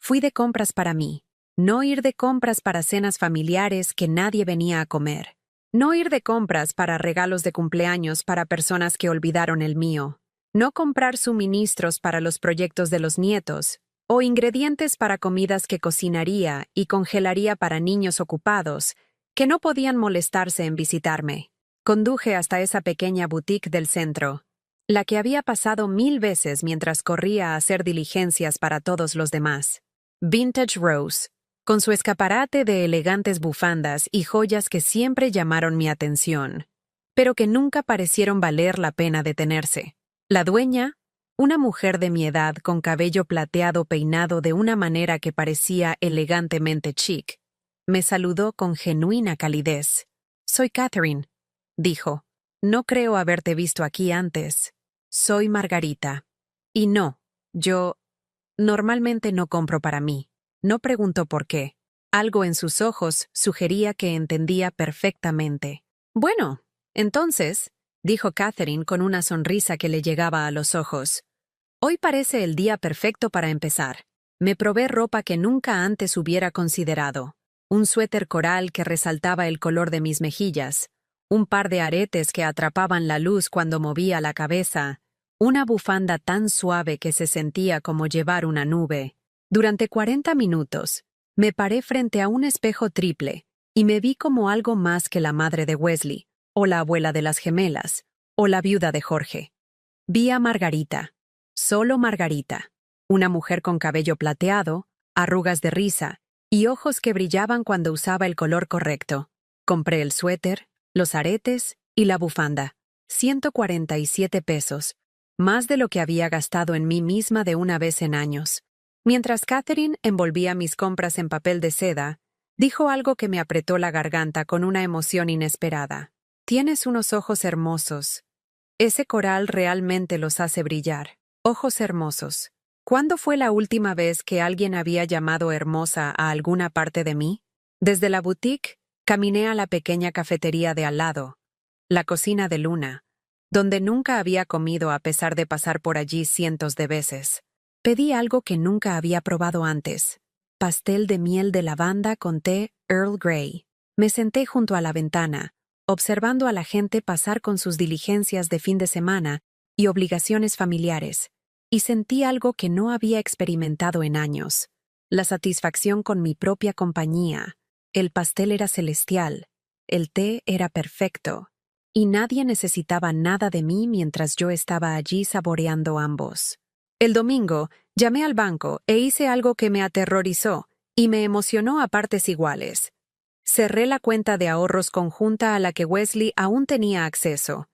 Fui de compras para mí. No ir de compras para cenas familiares que nadie venía a comer. No ir de compras para regalos de cumpleaños para personas que olvidaron el mío. No comprar suministros para los proyectos de los nietos, o ingredientes para comidas que cocinaría y congelaría para niños ocupados, que no podían molestarse en visitarme. Conduje hasta esa pequeña boutique del centro, la que había pasado 1000 veces mientras corría a hacer diligencias para todos los demás. Vintage Rose, con su escaparate de elegantes bufandas y joyas que siempre llamaron mi atención, pero que nunca parecieron valer la pena detenerse. La dueña, una mujer de mi edad con cabello plateado peinado de una manera que parecía elegantemente chic, me saludó con genuina calidez. «Soy Catherine», dijo. «No creo haberte visto aquí antes. Soy Margarita. Y no, yo normalmente no compro para mí». No preguntó por qué. Algo en sus ojos sugería que entendía perfectamente. «Bueno, entonces», dijo Catherine con una sonrisa que le llegaba a los ojos, «hoy parece el día perfecto para empezar». Me probé ropa que nunca antes hubiera considerado. Un suéter coral que resaltaba el color de mis mejillas, un par de aretes que atrapaban la luz cuando movía la cabeza, una bufanda tan suave que se sentía como llevar una nube. Durante 40 minutos, me paré frente a un espejo triple y me vi como algo más que la madre de Wesley, o la abuela de las gemelas, o la viuda de Jorge. Vi a Margarita, solo Margarita, una mujer con cabello plateado, arrugas de risa y ojos que brillaban cuando usaba el color correcto. Compré el suéter, los aretes y la bufanda. 147 pesos, más de lo que había gastado en mí misma de una vez en años. Mientras Catherine envolvía mis compras en papel de seda, dijo algo que me apretó la garganta con una emoción inesperada. «Tienes unos ojos hermosos. Ese coral realmente los hace brillar. Ojos hermosos». ¿Cuándo fue la última vez que alguien había llamado hermosa a alguna parte de mí? Desde la boutique, caminé a la pequeña cafetería de al lado, la cocina de Luna, donde nunca había comido a pesar de pasar por allí cientos de veces. Pedí algo que nunca había probado antes: pastel de miel de lavanda con té Earl Grey. Me senté junto a la ventana, observando a la gente pasar con sus diligencias de fin de semana y obligaciones familiares, y sentí algo que no había experimentado en años: la satisfacción con mi propia compañía. El pastel era celestial, el té era perfecto, y nadie necesitaba nada de mí mientras yo estaba allí saboreando ambos. El domingo, llamé al banco e hice algo que me aterrorizó y me emocionó a partes iguales. Cerré la cuenta de ahorros conjunta a la que Wesley aún tenía acceso,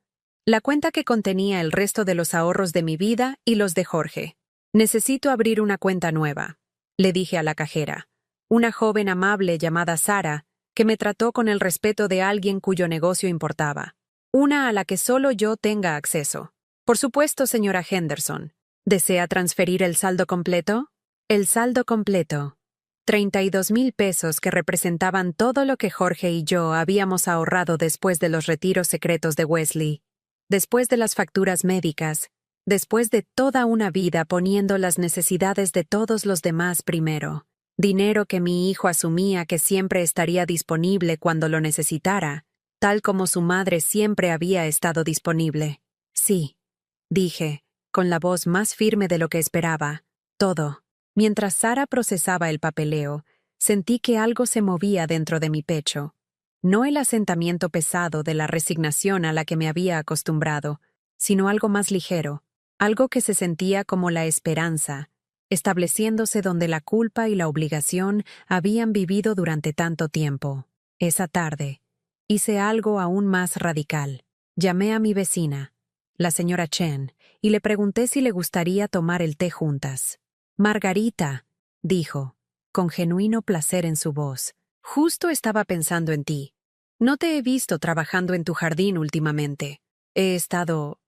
la cuenta que contenía el resto de los ahorros de mi vida y los de Jorge. «Necesito abrir una cuenta nueva», le dije a la cajera, una joven amable llamada Sara, que me trató con el respeto de alguien cuyo negocio importaba. «Una a la que solo yo tenga acceso». «Por supuesto, señora Henderson». «¿Desea transferir el saldo completo?» El saldo completo. 32,000 pesos que representaban todo lo que Jorge y yo habíamos ahorrado después de los retiros secretos de Wesley, después de las facturas médicas, después de toda una vida poniendo las necesidades de todos los demás primero. Dinero que mi hijo asumía que siempre estaría disponible cuando lo necesitara, tal como su madre siempre había estado disponible. «Sí», dije, con la voz más firme de lo que esperaba, «todo». Mientras Sara procesaba el papeleo, sentí que algo se movía dentro de mi pecho. No el asentamiento pesado de la resignación a la que me había acostumbrado, sino algo más ligero, algo que se sentía como la esperanza, estableciéndose donde la culpa y la obligación habían vivido durante tanto tiempo. Esa tarde, hice algo aún más radical. Llamé a mi vecina, la señora Chen, y le pregunté si le gustaría tomar el té juntas. «Margarita», dijo, con genuino placer en su voz. Justo estaba pensando en ti. No te he visto trabajando en tu jardín últimamente. He estado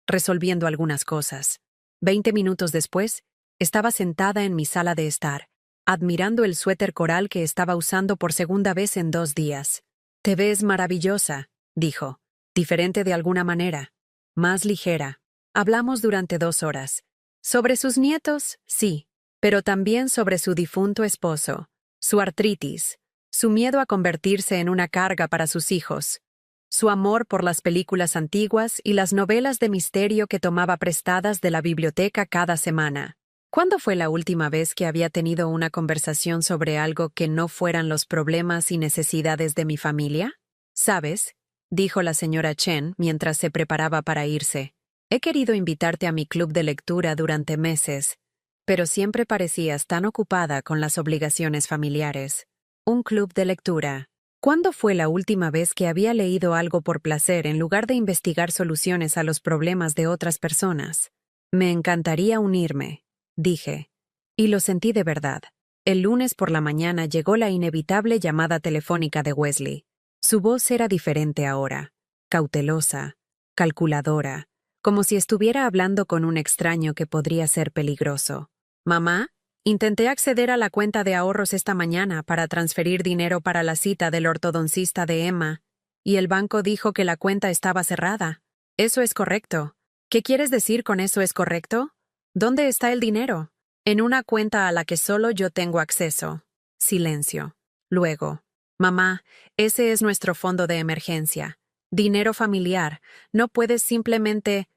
resolviendo algunas cosas. 20 minutos después, estaba sentada en mi sala de estar, admirando el suéter coral que estaba usando por segunda vez en 2 días. Te ves maravillosa, dijo. Diferente de alguna manera. Más ligera. Hablamos durante 2 horas. Sobre sus nietos, sí, pero también sobre su difunto esposo, su artritis, su miedo a convertirse en una carga para sus hijos, su amor por las películas antiguas y las novelas de misterio que tomaba prestadas de la biblioteca cada semana. ¿Cuándo fue la última vez que había tenido una conversación sobre algo que no fueran los problemas y necesidades de mi familia? ¿Sabes?, dijo la señora Chen mientras se preparaba para irse. He querido invitarte a mi club de lectura durante meses, pero siempre parecías tan ocupada con las obligaciones familiares. Un club de lectura. ¿Cuándo fue la última vez que había leído algo por placer en lugar de investigar soluciones a los problemas de otras personas? Me encantaría unirme, dije. Y lo sentí de verdad. El lunes por la mañana llegó la inevitable llamada telefónica de Wesley. Su voz era diferente ahora, cautelosa, calculadora, como si estuviera hablando con un extraño que podría ser peligroso. «Mamá, intenté acceder a la cuenta de ahorros esta mañana para transferir dinero para la cita del ortodoncista de Emma, y el banco dijo que la cuenta estaba cerrada. Eso es correcto. ¿Qué quieres decir con eso es correcto? ¿Dónde está el dinero? En una cuenta a la que solo yo tengo acceso». Silencio. Luego, «Mamá, ese es nuestro fondo de emergencia. Dinero familiar. No puedes simplemente...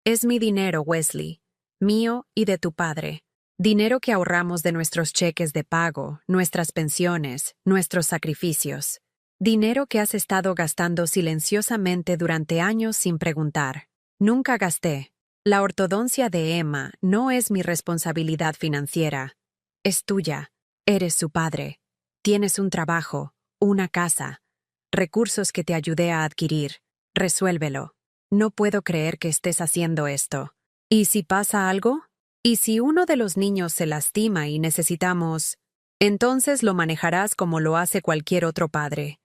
Es mi dinero, Wesley. Mío y de tu padre. Dinero que ahorramos de nuestros cheques de pago, nuestras pensiones, nuestros sacrificios. Dinero que has estado gastando silenciosamente durante años sin preguntar. Nunca gasté. La ortodoncia de Emma no es mi responsabilidad financiera. Es tuya. Eres su padre. Tienes un trabajo, una casa, recursos que te ayudé a adquirir. Resuélvelo. No puedo creer que estés haciendo esto. ¿Y si pasa algo? ¿Y si uno de los niños se lastima y necesitamos? Entonces lo manejarás como lo hace cualquier otro padre.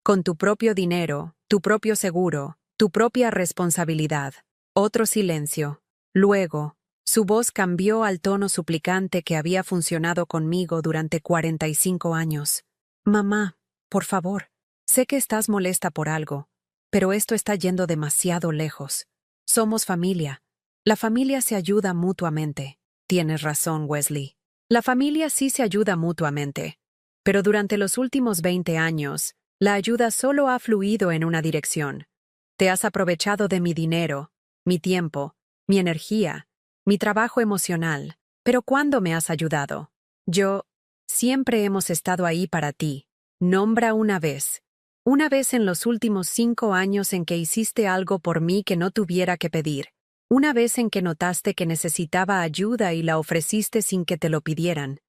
Con tu propio dinero, tu propio seguro, tu propia responsabilidad. Otro silencio. Luego, su voz cambió al tono suplicante que había funcionado conmigo durante 45 años. «Mamá, por favor, sé que estás molesta por algo, pero esto está yendo demasiado lejos. Somos familia. La familia se ayuda mutuamente». Tienes razón, Wesley. La familia sí se ayuda mutuamente. Pero durante los últimos 20 años, la ayuda solo ha fluido en una dirección. Te has aprovechado de mi dinero, mi tiempo, mi energía, mi trabajo emocional. Pero ¿cuándo me has ayudado? Yo... Siempre hemos estado ahí para ti. Nombra una vez. Una vez en los últimos 5 años en que hiciste algo por mí que no tuviera que pedir. Una vez en que notaste que necesitaba ayuda y la ofreciste sin que te lo pidieran.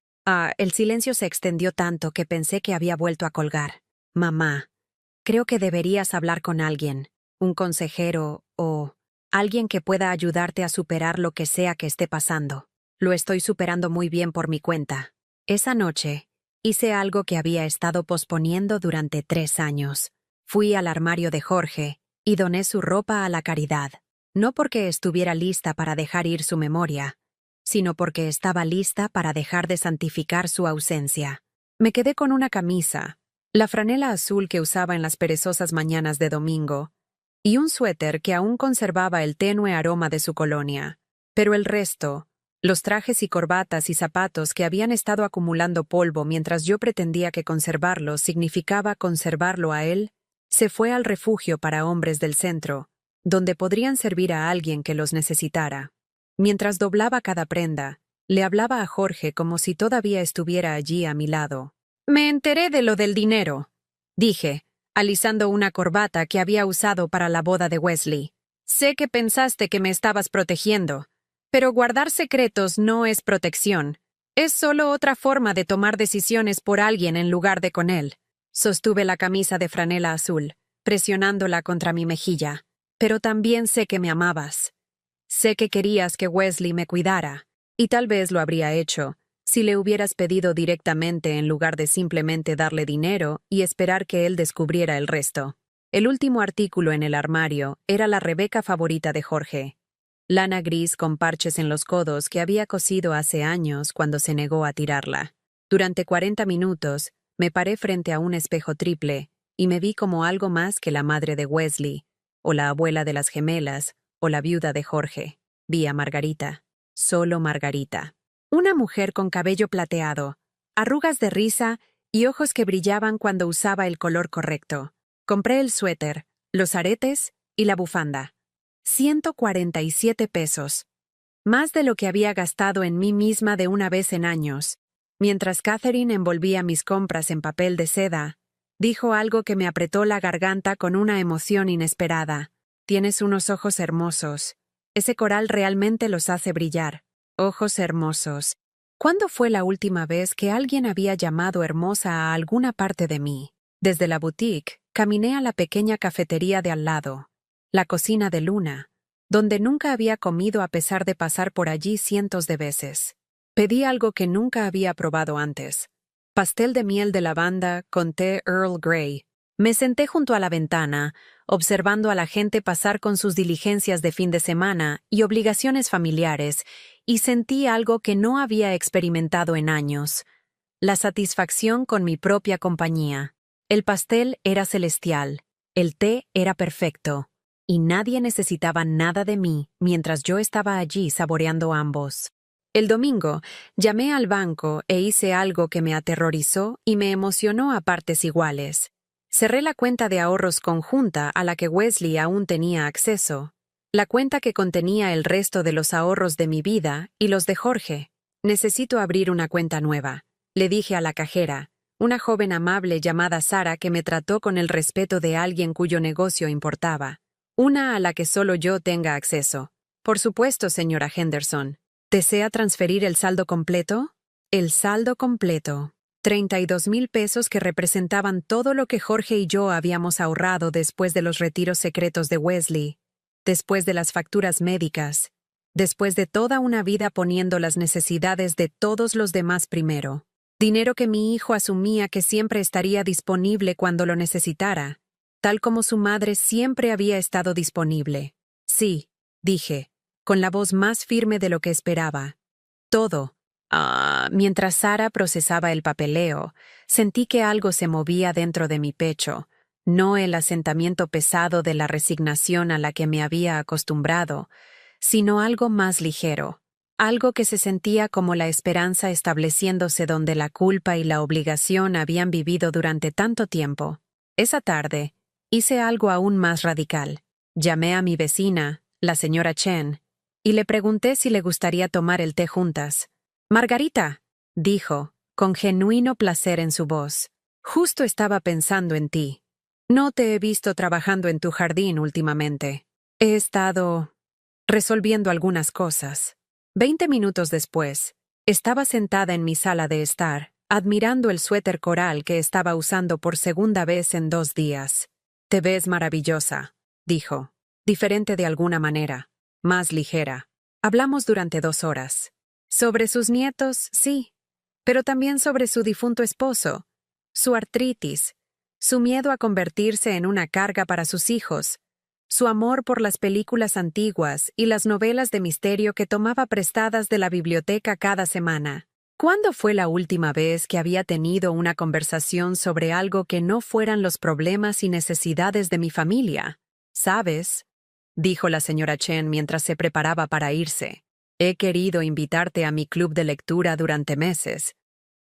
El silencio se extendió tanto que pensé que había vuelto a colgar. «Mamá, creo que deberías hablar con alguien, un consejero o alguien que pueda ayudarte a superar lo que sea que esté pasando. Lo estoy superando muy bien por mi cuenta». Esa noche, hice algo que había estado posponiendo durante 3 años. Fui al armario de Jorge y doné su ropa a la caridad. No porque estuviera lista para dejar ir su memoria, sino porque estaba lista para dejar de santificar su ausencia. Me quedé con una camisa, la franela azul que usaba en las perezosas mañanas de domingo, y un suéter que aún conservaba el tenue aroma de su colonia. Pero el resto, los trajes y corbatas y zapatos que habían estado acumulando polvo mientras yo pretendía que conservarlos significaba conservarlo a él, se fue al refugio para hombres del centro, donde podrían servir a alguien que los necesitara. Mientras doblaba cada prenda, le hablaba a Jorge como si todavía estuviera allí a mi lado. «Me enteré de lo del dinero», dije, alisando una corbata que había usado para la boda de Wesley. «Sé que pensaste que me estabas protegiendo, pero guardar secretos no es protección. Es solo otra forma de tomar decisiones por alguien en lugar de con él». Sostuve la camisa de franela azul, presionándola contra mi mejilla. «Pero también sé que me amabas. Sé que querías que Wesley me cuidara, y tal vez lo habría hecho, Si le hubieras pedido directamente en lugar de simplemente darle dinero y esperar que él descubriera el resto. El último artículo en el armario era la Rebeca favorita de Jorge. Lana gris con parches en los codos que había cosido hace años cuando se negó a tirarla. Durante 40 minutos, me paré frente a un espejo triple y me vi como algo más que la madre de Wesley, o la abuela de las gemelas, o la viuda de Jorge. Vi a Margarita. Solo Margarita. Una mujer con cabello plateado, arrugas de risa y ojos que brillaban cuando usaba el color correcto. Compré el suéter, los aretes y la bufanda. 147 pesos. Más de lo que había gastado en mí misma de una vez en años. Mientras Catherine envolvía mis compras en papel de seda, dijo algo que me apretó la garganta con una emoción inesperada. Tienes unos ojos hermosos. Ese coral realmente los hace brillar. Ojos hermosos. ¿Cuándo fue la última vez que alguien había llamado hermosa a alguna parte de mí? Desde la boutique, caminé a la pequeña cafetería de al lado, la cocina de Luna, donde nunca había comido a pesar de pasar por allí cientos de veces. Pedí algo que nunca había probado antes. Pastel de miel de lavanda con té Earl Grey. Me senté junto a la ventana, observando a la gente pasar con sus diligencias de fin de semana y obligaciones familiares, y sentí algo que no había experimentado en años: la satisfacción con mi propia compañía. El pastel era celestial, el té era perfecto, y nadie necesitaba nada de mí mientras yo estaba allí saboreando ambos. El domingo, llamé al banco e hice algo que me aterrorizó y me emocionó a partes iguales. Cerré la cuenta de ahorros conjunta a la que Wesley aún tenía acceso, la cuenta que contenía el resto de los ahorros de mi vida y los de Jorge. Necesito abrir una cuenta nueva, le dije a la cajera, una joven amable llamada Sara que me trató con el respeto de alguien cuyo negocio importaba. Una a la que solo yo tenga acceso. Por supuesto, señora Henderson. ¿Desea transferir el saldo completo? El saldo completo. 32,000 pesos que representaban todo lo que Jorge y yo habíamos ahorrado después de los retiros secretos de Wesley, después de las facturas médicas, después de toda una vida poniendo las necesidades de todos los demás primero. Dinero que mi hijo asumía que siempre estaría disponible cuando lo necesitara, tal como su madre siempre había estado disponible. Sí, dije, con la voz más firme de lo que esperaba. Todo. Mientras Sara procesaba el papeleo, sentí que algo se movía dentro de mi pecho, no el asentamiento pesado de la resignación a la que me había acostumbrado, sino algo más ligero, algo que se sentía como la esperanza estableciéndose donde la culpa y la obligación habían vivido durante tanto tiempo. Esa tarde, hice algo aún más radical. Llamé a mi vecina, la señora Chen, y le pregunté si le gustaría tomar el té juntas. «Margarita», dijo, con genuino placer en su voz, «justo estaba pensando en ti. No te he visto trabajando en tu jardín últimamente. He estado resolviendo algunas cosas». 20 minutos después, estaba sentada en mi sala de estar, admirando el suéter coral que estaba usando por segunda vez en 2 días. «Te ves maravillosa», dijo, diferente de alguna manera, más ligera. Hablamos durante 2 horas. Sobre sus nietos, sí, pero también sobre su difunto esposo, su artritis, su miedo a convertirse en una carga para sus hijos, su amor por las películas antiguas y las novelas de misterio que tomaba prestadas de la biblioteca cada semana. ¿Cuándo fue la última vez que había tenido una conversación sobre algo que no fueran los problemas y necesidades de mi familia? ¿Sabes?, dijo la señora Chen mientras se preparaba para irse. He querido invitarte a mi club de lectura durante meses,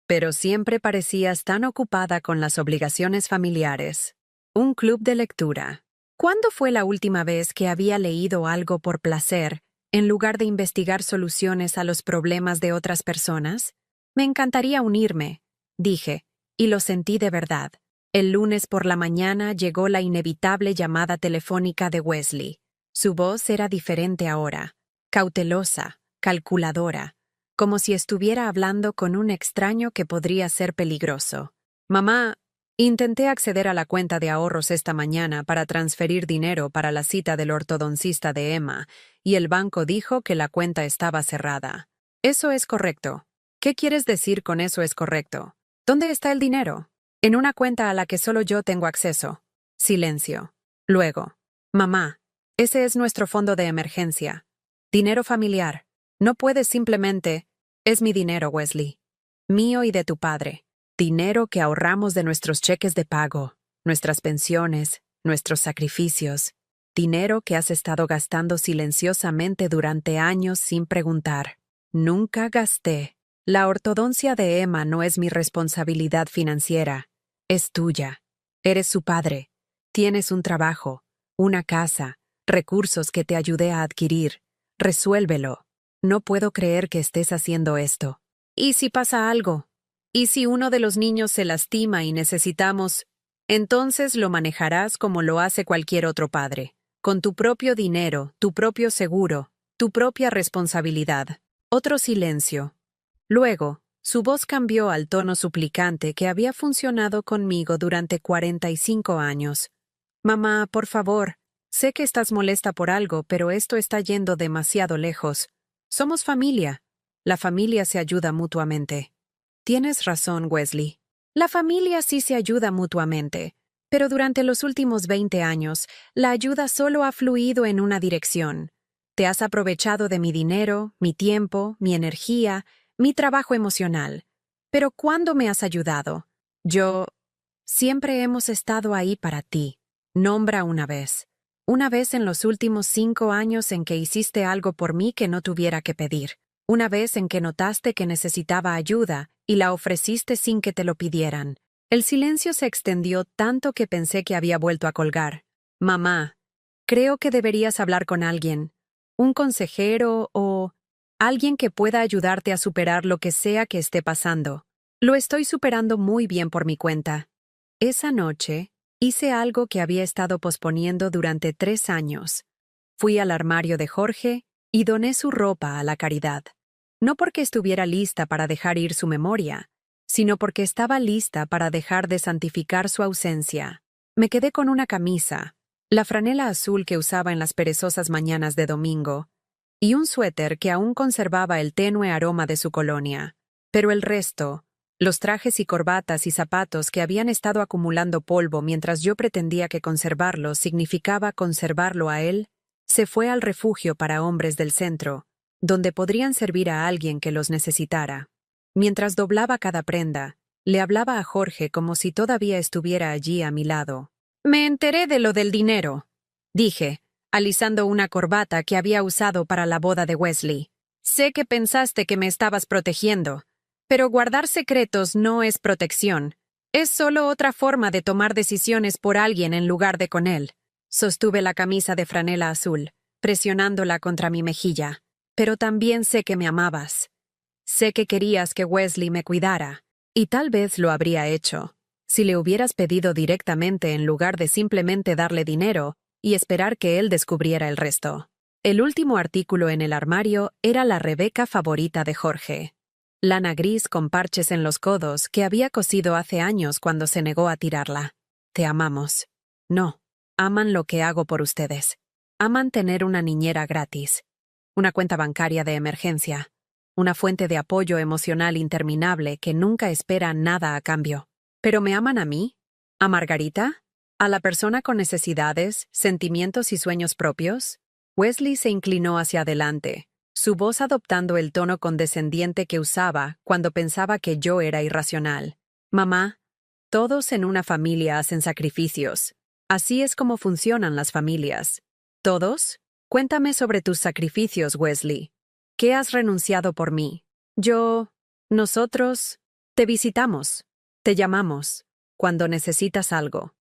pero siempre parecías tan ocupada con las obligaciones familiares. Un club de lectura. ¿Cuándo fue la última vez que había leído algo por placer, en lugar de investigar soluciones a los problemas de otras personas? Me encantaría unirme, dije, y lo sentí de verdad. El lunes por la mañana llegó la inevitable llamada telefónica de Wesley. Su voz era diferente ahora, cautelosa, calculadora, como si estuviera hablando con un extraño que podría ser peligroso. «Mamá, intenté acceder a la cuenta de ahorros esta mañana para transferir dinero para la cita del ortodoncista de Emma, y el banco dijo que la cuenta estaba cerrada». «Eso es correcto. ¿Qué quieres decir con eso es correcto? ¿Dónde está el dinero? En una cuenta a la que solo yo tengo acceso. Silencio. Luego. Mamá, ese es nuestro fondo de emergencia. Dinero familiar. No puedes simplemente... Es mi dinero, Wesley. Mío y de tu padre. Dinero que ahorramos de nuestros cheques de pago, nuestras pensiones, nuestros sacrificios. Dinero que has estado gastando silenciosamente durante años sin preguntar. Nunca gasté. La ortodoncia de Emma no es mi responsabilidad financiera. Es tuya. Eres su padre. Tienes un trabajo, una casa, recursos que te ayudé a adquirir. Resuélvelo. No puedo creer que estés haciendo esto. ¿Y si pasa algo? ¿Y si uno de los niños se lastima y necesitamos? Entonces lo manejarás como lo hace cualquier otro padre, con tu propio dinero, tu propio seguro, tu propia responsabilidad. Otro silencio. Luego, su voz cambió al tono suplicante que había funcionado conmigo durante 45 años. Mamá, por favor, sé que estás molesta por algo, pero esto está yendo demasiado lejos. Somos familia. La familia se ayuda mutuamente. Tienes razón, Wesley. La familia sí se ayuda mutuamente, pero durante los últimos 20 años, la ayuda solo ha fluido en una dirección. Te has aprovechado de mi dinero, mi tiempo, mi energía, mi trabajo emocional. Pero ¿cuándo me has ayudado? Yo... Siempre hemos estado ahí para ti. Nombra una vez. Una vez en los últimos 5 años en que hiciste algo por mí que no tuviera que pedir. Una vez en que notaste que necesitaba ayuda y la ofreciste sin que te lo pidieran. El silencio se extendió tanto que pensé que había vuelto a colgar. Mamá, creo que deberías hablar con alguien. Un consejero o alguien que pueda ayudarte a superar lo que sea que esté pasando. Lo estoy superando muy bien por mi cuenta. Esa noche, hice algo que había estado posponiendo durante 3 años. Fui al armario de Jorge y doné su ropa a la caridad. No porque estuviera lista para dejar ir su memoria, sino porque estaba lista para dejar de santificar su ausencia. Me quedé con una camisa, la franela azul que usaba en las perezosas mañanas de domingo, y un suéter que aún conservaba el tenue aroma de su colonia. Pero el resto, los trajes y corbatas y zapatos que habían estado acumulando polvo mientras yo pretendía que conservarlos significaba conservarlo a él, se fue al refugio para hombres del centro, donde podrían servir a alguien que los necesitara. Mientras doblaba cada prenda, le hablaba a Jorge como si todavía estuviera allí a mi lado. Me enteré de lo del dinero, dije, alisando una corbata que había usado para la boda de Wesley. Sé que pensaste que me estabas protegiendo, pero guardar secretos no es protección. Es solo otra forma de tomar decisiones por alguien en lugar de con él. Sostuve la camisa de franela azul, presionándola contra mi mejilla. Pero también sé que me amabas. Sé que querías que Wesley me cuidara, y tal vez lo habría hecho, si le hubieras pedido directamente en lugar de simplemente darle dinero y esperar que él descubriera el resto. El último artículo en el armario era la Rebeca favorita de Jorge. Lana gris con parches en los codos que había cosido hace años cuando se negó a tirarla. Te amamos. No, aman lo que hago por ustedes. Aman tener una niñera gratis. Una cuenta bancaria de emergencia. Una fuente de apoyo emocional interminable que nunca espera nada a cambio. ¿Pero me aman a mí? ¿A Margarita? ¿A la persona con necesidades, sentimientos y sueños propios? Wesley se inclinó hacia adelante, su voz adoptando el tono condescendiente que usaba cuando pensaba que yo era irracional. Mamá, todos en una familia hacen sacrificios. Así es como funcionan las familias. ¿Todos? Cuéntame sobre tus sacrificios, Wesley. ¿Qué has renunciado por mí? Nosotros, te visitamos, te llamamos, cuando necesitas algo.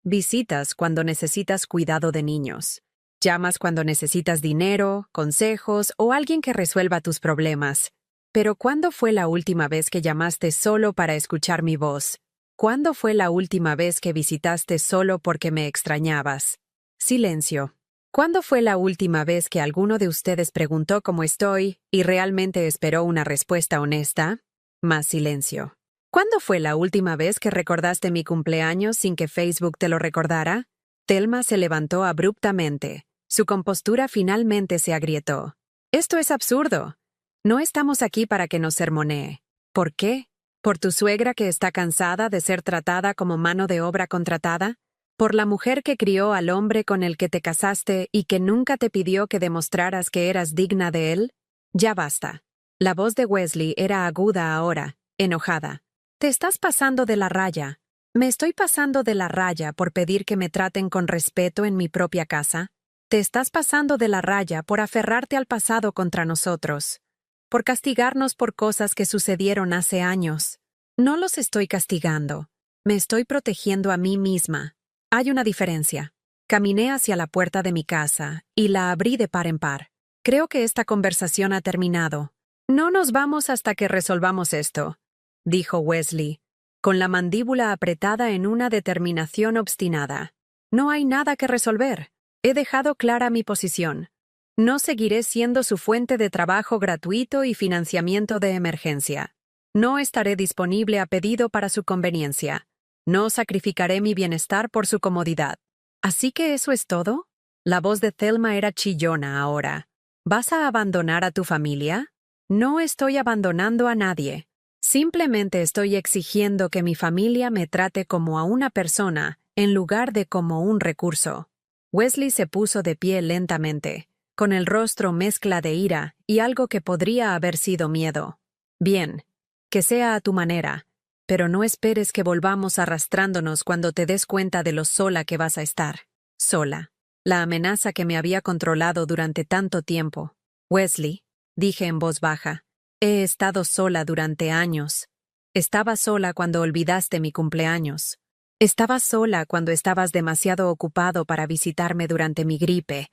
Visitas cuando necesitas cuidado de niños. Llamas cuando necesitas dinero, consejos o alguien que resuelva tus problemas. Pero ¿cuándo fue la última vez que llamaste solo para escuchar mi voz? ¿Cuándo fue la última vez que visitaste solo porque me extrañabas? Silencio. ¿Cuándo fue la última vez que alguno de ustedes preguntó cómo estoy y realmente esperó una respuesta honesta? Más silencio. ¿Cuándo fue la última vez que recordaste mi cumpleaños sin que Facebook te lo recordara? Thelma se levantó abruptamente. Su compostura finalmente se agrietó. Esto es absurdo. No estamos aquí para que nos sermonee. ¿Por qué? ¿Por tu suegra que está cansada de ser tratada como mano de obra contratada? ¿Por la mujer que crió al hombre con el que te casaste y que nunca te pidió que demostraras que eras digna de él? Ya basta. La voz de Wesley era aguda ahora, enojada. Te estás pasando de la raya. ¿Me estoy pasando de la raya por pedir que me traten con respeto en mi propia casa? Te estás pasando de la raya por aferrarte al pasado contra nosotros, por castigarnos por cosas que sucedieron hace años. No los estoy castigando. Me estoy protegiendo a mí misma. Hay una diferencia. Caminé hacia la puerta de mi casa y la abrí de par en par. Creo que esta conversación ha terminado. No nos vamos hasta que resolvamos esto, dijo Wesley, con la mandíbula apretada en una determinación obstinada. No hay nada que resolver. He dejado clara mi posición. No seguiré siendo su fuente de trabajo gratuito y financiamiento de emergencia. No estaré disponible a pedido para su conveniencia. No sacrificaré mi bienestar por su comodidad. ¿Así que eso es todo? La voz de Thelma era chillona ahora. ¿Vas a abandonar a tu familia? No estoy abandonando a nadie. Simplemente estoy exigiendo que mi familia me trate como a una persona en lugar de como un recurso. Wesley se puso de pie lentamente, con el rostro mezcla de ira y algo que podría haber sido miedo. Bien, que sea a tu manera, pero no esperes que volvamos arrastrándonos cuando te des cuenta de lo sola que vas a estar. Sola. La amenaza que me había controlado durante tanto tiempo. Wesley, dije en voz baja, he estado sola durante años. Estaba sola cuando olvidaste mi cumpleaños. Estaba sola cuando estabas demasiado ocupado para visitarme durante mi gripe.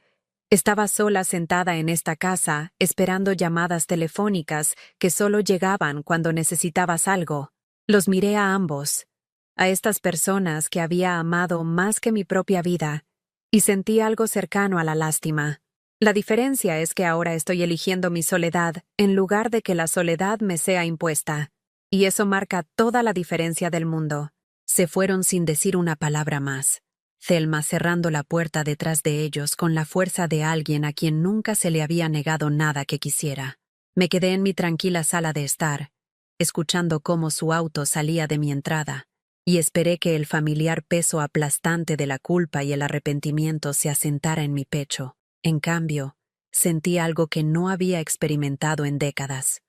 Estaba sola sentada en esta casa, esperando llamadas telefónicas que solo llegaban cuando necesitabas algo. Los miré a ambos, a estas personas que había amado más que mi propia vida, y sentí algo cercano a la lástima. La diferencia es que ahora estoy eligiendo mi soledad en lugar de que la soledad me sea impuesta, y eso marca toda la diferencia del mundo. Se fueron sin decir una palabra más. Thelma cerrando la puerta detrás de ellos con la fuerza de alguien a quien nunca se le había negado nada que quisiera. Me quedé en mi tranquila sala de estar, escuchando cómo su auto salía de mi entrada, y esperé que el familiar peso aplastante de la culpa y el arrepentimiento se asentara en mi pecho. En cambio, sentí algo que no había experimentado en décadas.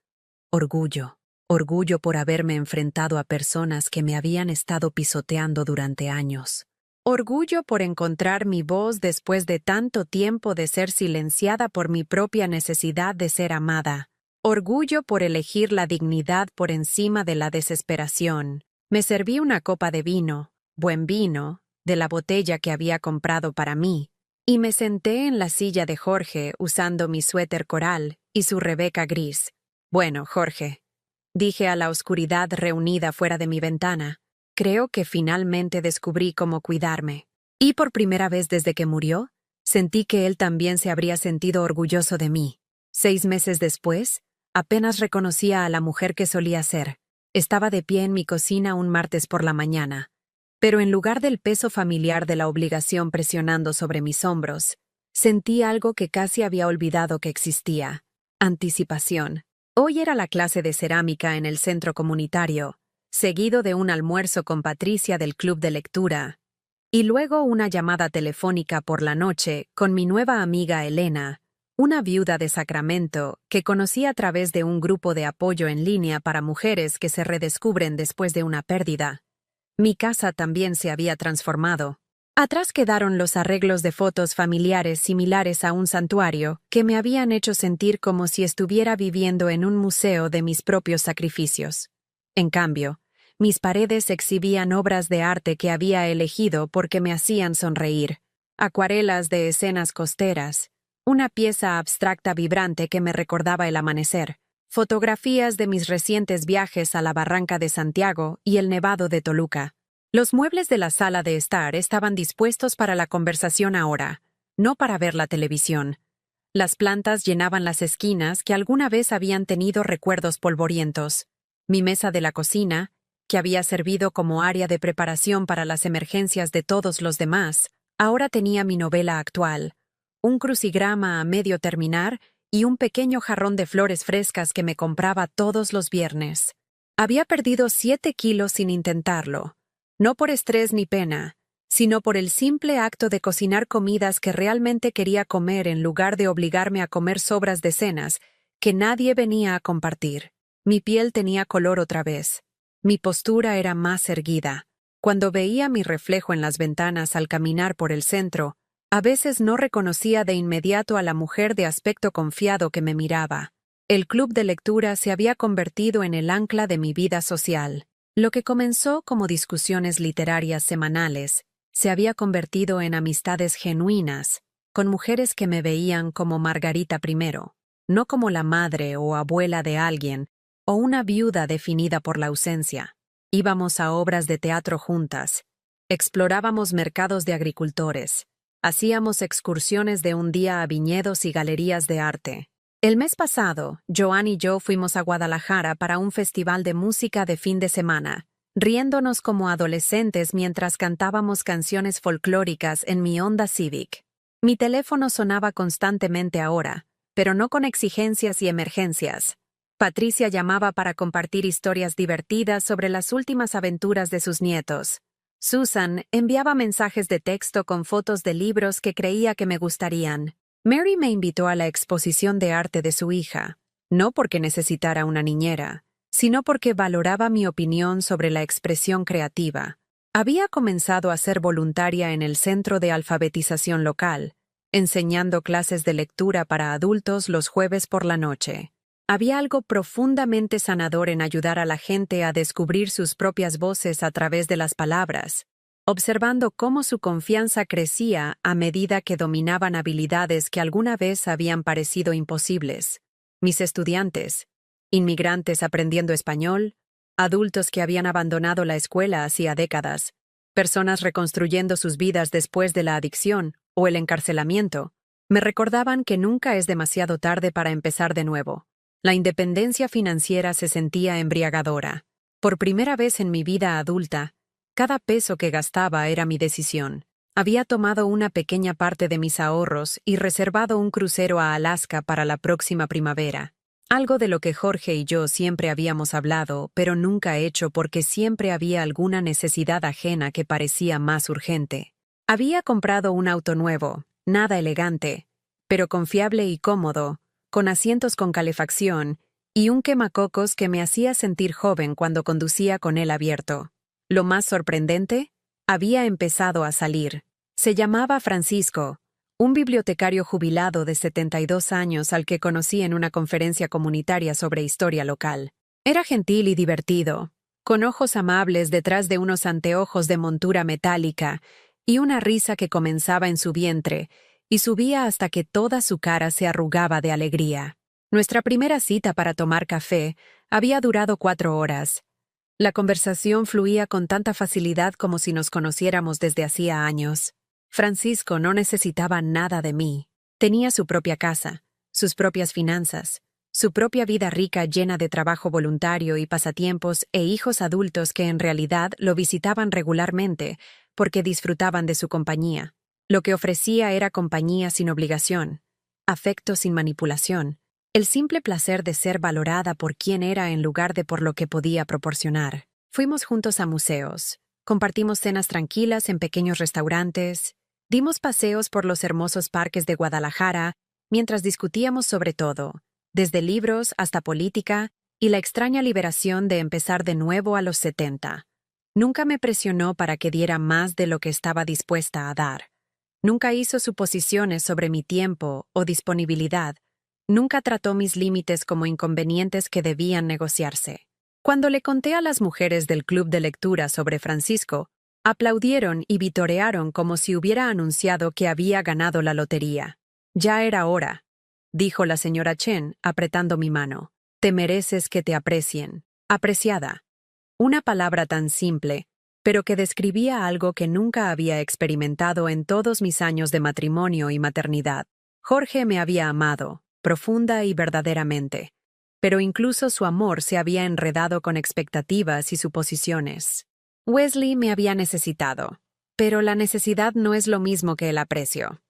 Orgullo. Orgullo por haberme enfrentado a personas que me habían estado pisoteando durante años. Orgullo por encontrar mi voz después de tanto tiempo de ser silenciada por mi propia necesidad de ser amada. Orgullo por elegir la dignidad por encima de la desesperación. Me serví una copa de vino, buen vino, de la botella que había comprado para mí, y me senté en la silla de Jorge usando mi suéter coral y su Rebeca gris. Bueno, Jorge, dije a la oscuridad reunida fuera de mi ventana, creo que finalmente descubrí cómo cuidarme. Y por primera vez desde que murió, sentí que él también se habría sentido orgulloso de mí. 6 meses después, apenas reconocía a la mujer que solía ser. Estaba de pie en mi cocina un martes por la mañana, pero en lugar del peso familiar de la obligación presionando sobre mis hombros, sentí algo que casi había olvidado que existía: anticipación. Hoy era la clase de cerámica en el centro comunitario, seguido de un almuerzo con Patricia del club de lectura, y luego una llamada telefónica por la noche con mi nueva amiga Elena, una viuda de Sacramento que conocí a través de un grupo de apoyo en línea para mujeres que se redescubren después de una pérdida. Mi casa también se había transformado. Atrás quedaron los arreglos de fotos familiares similares a un santuario que me habían hecho sentir como si estuviera viviendo en un museo de mis propios sacrificios. En cambio, mis paredes exhibían obras de arte que había elegido porque me hacían sonreír. Acuarelas de escenas costeras, una pieza abstracta vibrante que me recordaba el amanecer, fotografías de mis recientes viajes a la Barranca de Santiago y el Nevado de Toluca. Los muebles de la sala de estar estaban dispuestos para la conversación ahora, no para ver la televisión. Las plantas llenaban las esquinas que alguna vez habían tenido recuerdos polvorientos. Mi mesa de la cocina, que había servido como área de preparación para las emergencias de todos los demás, ahora tenía mi novela actual, un crucigrama a medio terminar y un pequeño jarrón de flores frescas que me compraba todos los viernes. Había perdido 7 kilos sin intentarlo, no por estrés ni pena, sino por el simple acto de cocinar comidas que realmente quería comer en lugar de obligarme a comer sobras de cenas que nadie venía a compartir. Mi piel tenía color otra vez. Mi postura era más erguida. Cuando veía mi reflejo en las ventanas al caminar por el centro, a veces no reconocía de inmediato a la mujer de aspecto confiado que me miraba. El club de lectura se había convertido en el ancla de mi vida social. Lo que comenzó como discusiones literarias semanales se había convertido en amistades genuinas, con mujeres que me veían como Margarita I, no como la madre o abuela de alguien, o una viuda definida por la ausencia. Íbamos a obras de teatro juntas, explorábamos mercados de agricultores, hacíamos excursiones de un día a viñedos y galerías de arte. El mes pasado, Joan y yo fuimos a Guadalajara para un festival de música de fin de semana, riéndonos como adolescentes mientras cantábamos canciones folclóricas en mi Honda Civic. Mi teléfono sonaba constantemente ahora, pero no con exigencias y emergencias. Patricia llamaba para compartir historias divertidas sobre las últimas aventuras de sus nietos. Susan enviaba mensajes de texto con fotos de libros que creía que me gustarían. Mary me invitó a la exposición de arte de su hija, no porque necesitara una niñera, sino porque valoraba mi opinión sobre la expresión creativa. Había comenzado a ser voluntaria en el centro de alfabetización local, enseñando clases de lectura para adultos los jueves por la noche. Había algo profundamente sanador en ayudar a la gente a descubrir sus propias voces a través de las palabras, observando cómo su confianza crecía a medida que dominaban habilidades que alguna vez habían parecido imposibles. Mis estudiantes, inmigrantes aprendiendo español, adultos que habían abandonado la escuela hacía décadas, personas reconstruyendo sus vidas después de la adicción o el encarcelamiento, me recordaban que nunca es demasiado tarde para empezar de nuevo. La independencia financiera se sentía embriagadora. Por primera vez en mi vida adulta, cada peso que gastaba era mi decisión. Había tomado una pequeña parte de mis ahorros y reservado un crucero a Alaska para la próxima primavera. Algo de lo que Jorge y yo siempre habíamos hablado, pero nunca hecho porque siempre había alguna necesidad ajena que parecía más urgente. Había comprado un auto nuevo, nada elegante, pero confiable y cómodo, con asientos con calefacción y un quemacocos que me hacía sentir joven cuando conducía con él abierto. Lo más sorprendente, había empezado a salir. Se llamaba Francisco, un bibliotecario jubilado de 72 años al que conocí en una conferencia comunitaria sobre historia local. Era gentil y divertido, con ojos amables detrás de unos anteojos de montura metálica y una risa que comenzaba en su vientre y subía hasta que toda su cara se arrugaba de alegría. Nuestra primera cita para tomar café había durado 4 horas. La conversación fluía con tanta facilidad como si nos conociéramos desde hacía años. Francisco no necesitaba nada de mí. Tenía su propia casa, sus propias finanzas, su propia vida rica llena de trabajo voluntario y pasatiempos e hijos adultos que en realidad lo visitaban regularmente porque disfrutaban de su compañía. Lo que ofrecía era compañía sin obligación, afecto sin manipulación, el simple placer de ser valorada por quien era en lugar de por lo que podía proporcionar. Fuimos juntos a museos, compartimos cenas tranquilas en pequeños restaurantes, dimos paseos por los hermosos parques de Guadalajara, mientras discutíamos sobre todo, desde libros hasta política y la extraña liberación de empezar de nuevo a los 70. Nunca me presionó para que diera más de lo que estaba dispuesta a dar. Nunca hizo suposiciones sobre mi tiempo o disponibilidad. Nunca trató mis límites como inconvenientes que debían negociarse. Cuando le conté a las mujeres del club de lectura sobre Francisco, aplaudieron y vitorearon como si hubiera anunciado que había ganado la lotería. Ya era hora, dijo la señora Chen, apretando mi mano. Te mereces que te aprecien. Apreciada. Una palabra tan simple, pero que describía algo que nunca había experimentado en todos mis años de matrimonio y maternidad. Jorge me había amado, profunda y verdaderamente, pero incluso su amor se había enredado con expectativas y suposiciones. Wesley me había necesitado, pero la necesidad no es lo mismo que el aprecio.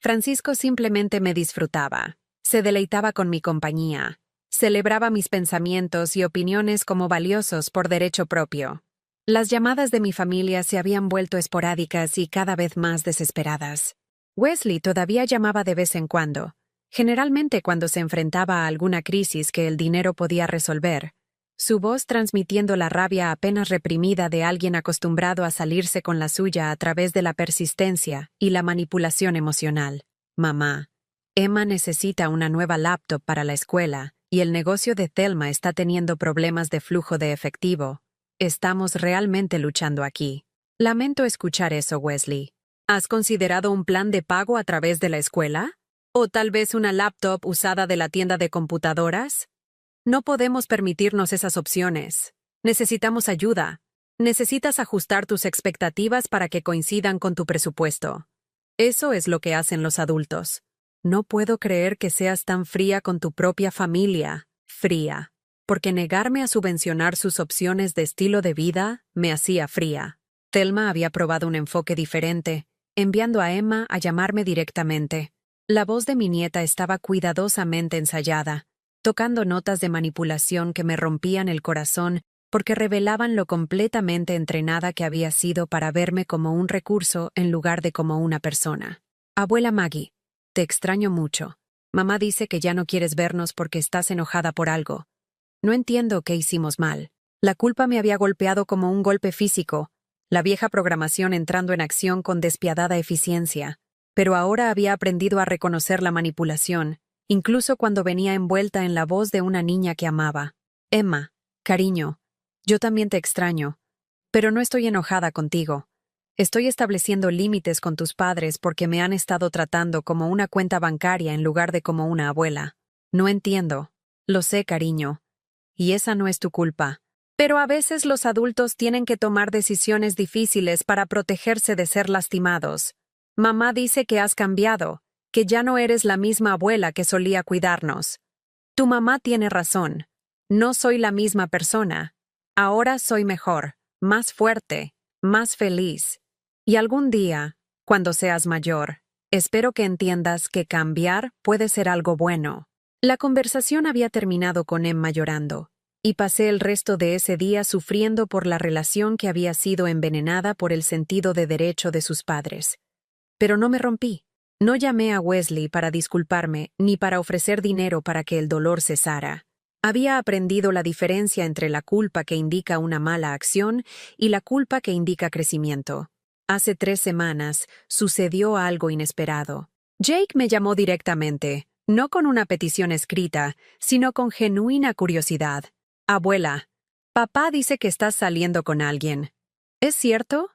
Francisco simplemente me disfrutaba, se deleitaba con mi compañía, Celebraba mis pensamientos y opiniones como valiosos por derecho propio. Las llamadas de mi familia se habían vuelto esporádicas y cada vez más desesperadas. Wesley todavía llamaba de vez en cuando, generalmente cuando se enfrentaba a alguna crisis que el dinero podía resolver, su voz transmitiendo la rabia apenas reprimida de alguien acostumbrado a salirse con la suya a través de la persistencia y la manipulación emocional. Mamá, Emma necesita una nueva laptop para la escuela y el negocio de Thelma está teniendo problemas de flujo de efectivo. Estamos realmente luchando aquí. Lamento escuchar eso, Wesley. ¿Has considerado un plan de pago a través de la escuela? ¿O tal vez una laptop usada de la tienda de computadoras? No podemos permitirnos esas opciones. Necesitamos ayuda. Necesitas ajustar tus expectativas para que coincidan con tu presupuesto. Eso es lo que hacen los adultos. No puedo creer que seas tan fría con tu propia familia. Fría. Porque negarme a subvencionar sus opciones de estilo de vida me hacía fría. Thelma había probado un enfoque diferente, enviando a Emma a llamarme directamente. La voz de mi nieta estaba cuidadosamente ensayada, tocando notas de manipulación que me rompían el corazón porque revelaban lo completamente entrenada que había sido para verme como un recurso en lugar de como una persona. Abuela Maggie, te extraño mucho. Mamá dice que ya no quieres vernos porque estás enojada por algo. No entiendo qué hicimos mal. La culpa me había golpeado como un golpe físico, la vieja programación entrando en acción con despiadada eficiencia. Pero ahora había aprendido a reconocer la manipulación, incluso cuando venía envuelta en la voz de una niña que amaba. Emma, cariño, yo también te extraño, pero no estoy enojada contigo. Estoy estableciendo límites con tus padres porque me han estado tratando como una cuenta bancaria en lugar de como una abuela. No entiendo. Lo sé, cariño. Y esa no es tu culpa. Pero a veces los adultos tienen que tomar decisiones difíciles para protegerse de ser lastimados. Mamá dice que has cambiado, que ya no eres la misma abuela que solía cuidarnos. Tu mamá tiene razón. No soy la misma persona. Ahora soy mejor, más fuerte, más feliz. Y algún día, cuando seas mayor, espero que entiendas que cambiar puede ser algo bueno. La conversación había terminado con Emma llorando, y pasé el resto de ese día sufriendo por la relación que había sido envenenada por el sentido de derecho de sus padres. Pero no me rompí. No llamé a Wesley para disculparme ni para ofrecer dinero para que el dolor cesara. Había aprendido la diferencia entre la culpa que indica una mala acción y la culpa que indica crecimiento. Hace 3 semanas sucedió algo inesperado. Jake me llamó directamente, no con una petición escrita, sino con genuina curiosidad. Abuela, papá dice que estás saliendo con alguien. ¿Es cierto?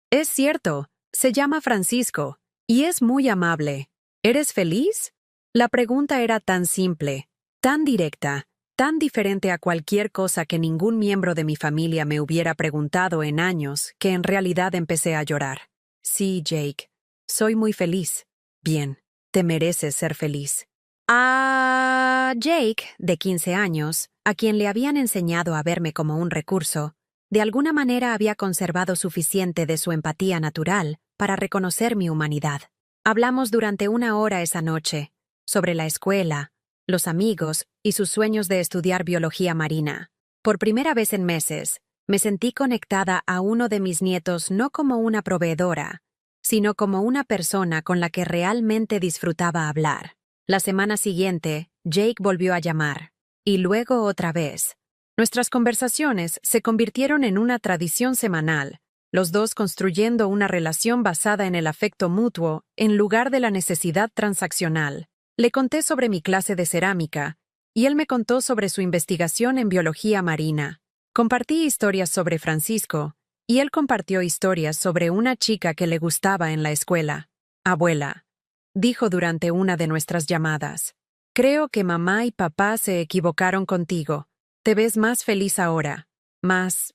Es cierto. Se llama Francisco, y es muy amable. ¿Eres feliz? La pregunta era tan simple, tan directa, tan diferente a cualquier cosa que ningún miembro de mi familia me hubiera preguntado en años, que en realidad empecé a llorar. Sí, Jake, soy muy feliz. Bien, te mereces ser feliz. A Jake, de 15 años, a quien le habían enseñado a verme como un recurso, de alguna manera había conservado suficiente de su empatía natural para reconocer mi humanidad. Hablamos durante 1 hora esa noche, sobre la escuela, los amigos y sus sueños de estudiar biología marina. Por primera vez en meses, me sentí conectada a uno de mis nietos no como una proveedora, sino como una persona con la que realmente disfrutaba hablar. La semana siguiente, Jake volvió a llamar, y luego otra vez. Nuestras conversaciones se convirtieron en una tradición semanal, los dos construyendo una relación basada en el afecto mutuo en lugar de la necesidad transaccional. Le conté sobre mi clase de cerámica, y él me contó sobre su investigación en biología marina. Compartí historias sobre Francisco, y él compartió historias sobre una chica que le gustaba en la escuela. Abuela, dijo durante una de nuestras llamadas, creo que mamá y papá se equivocaron contigo. Te ves más feliz ahora, más,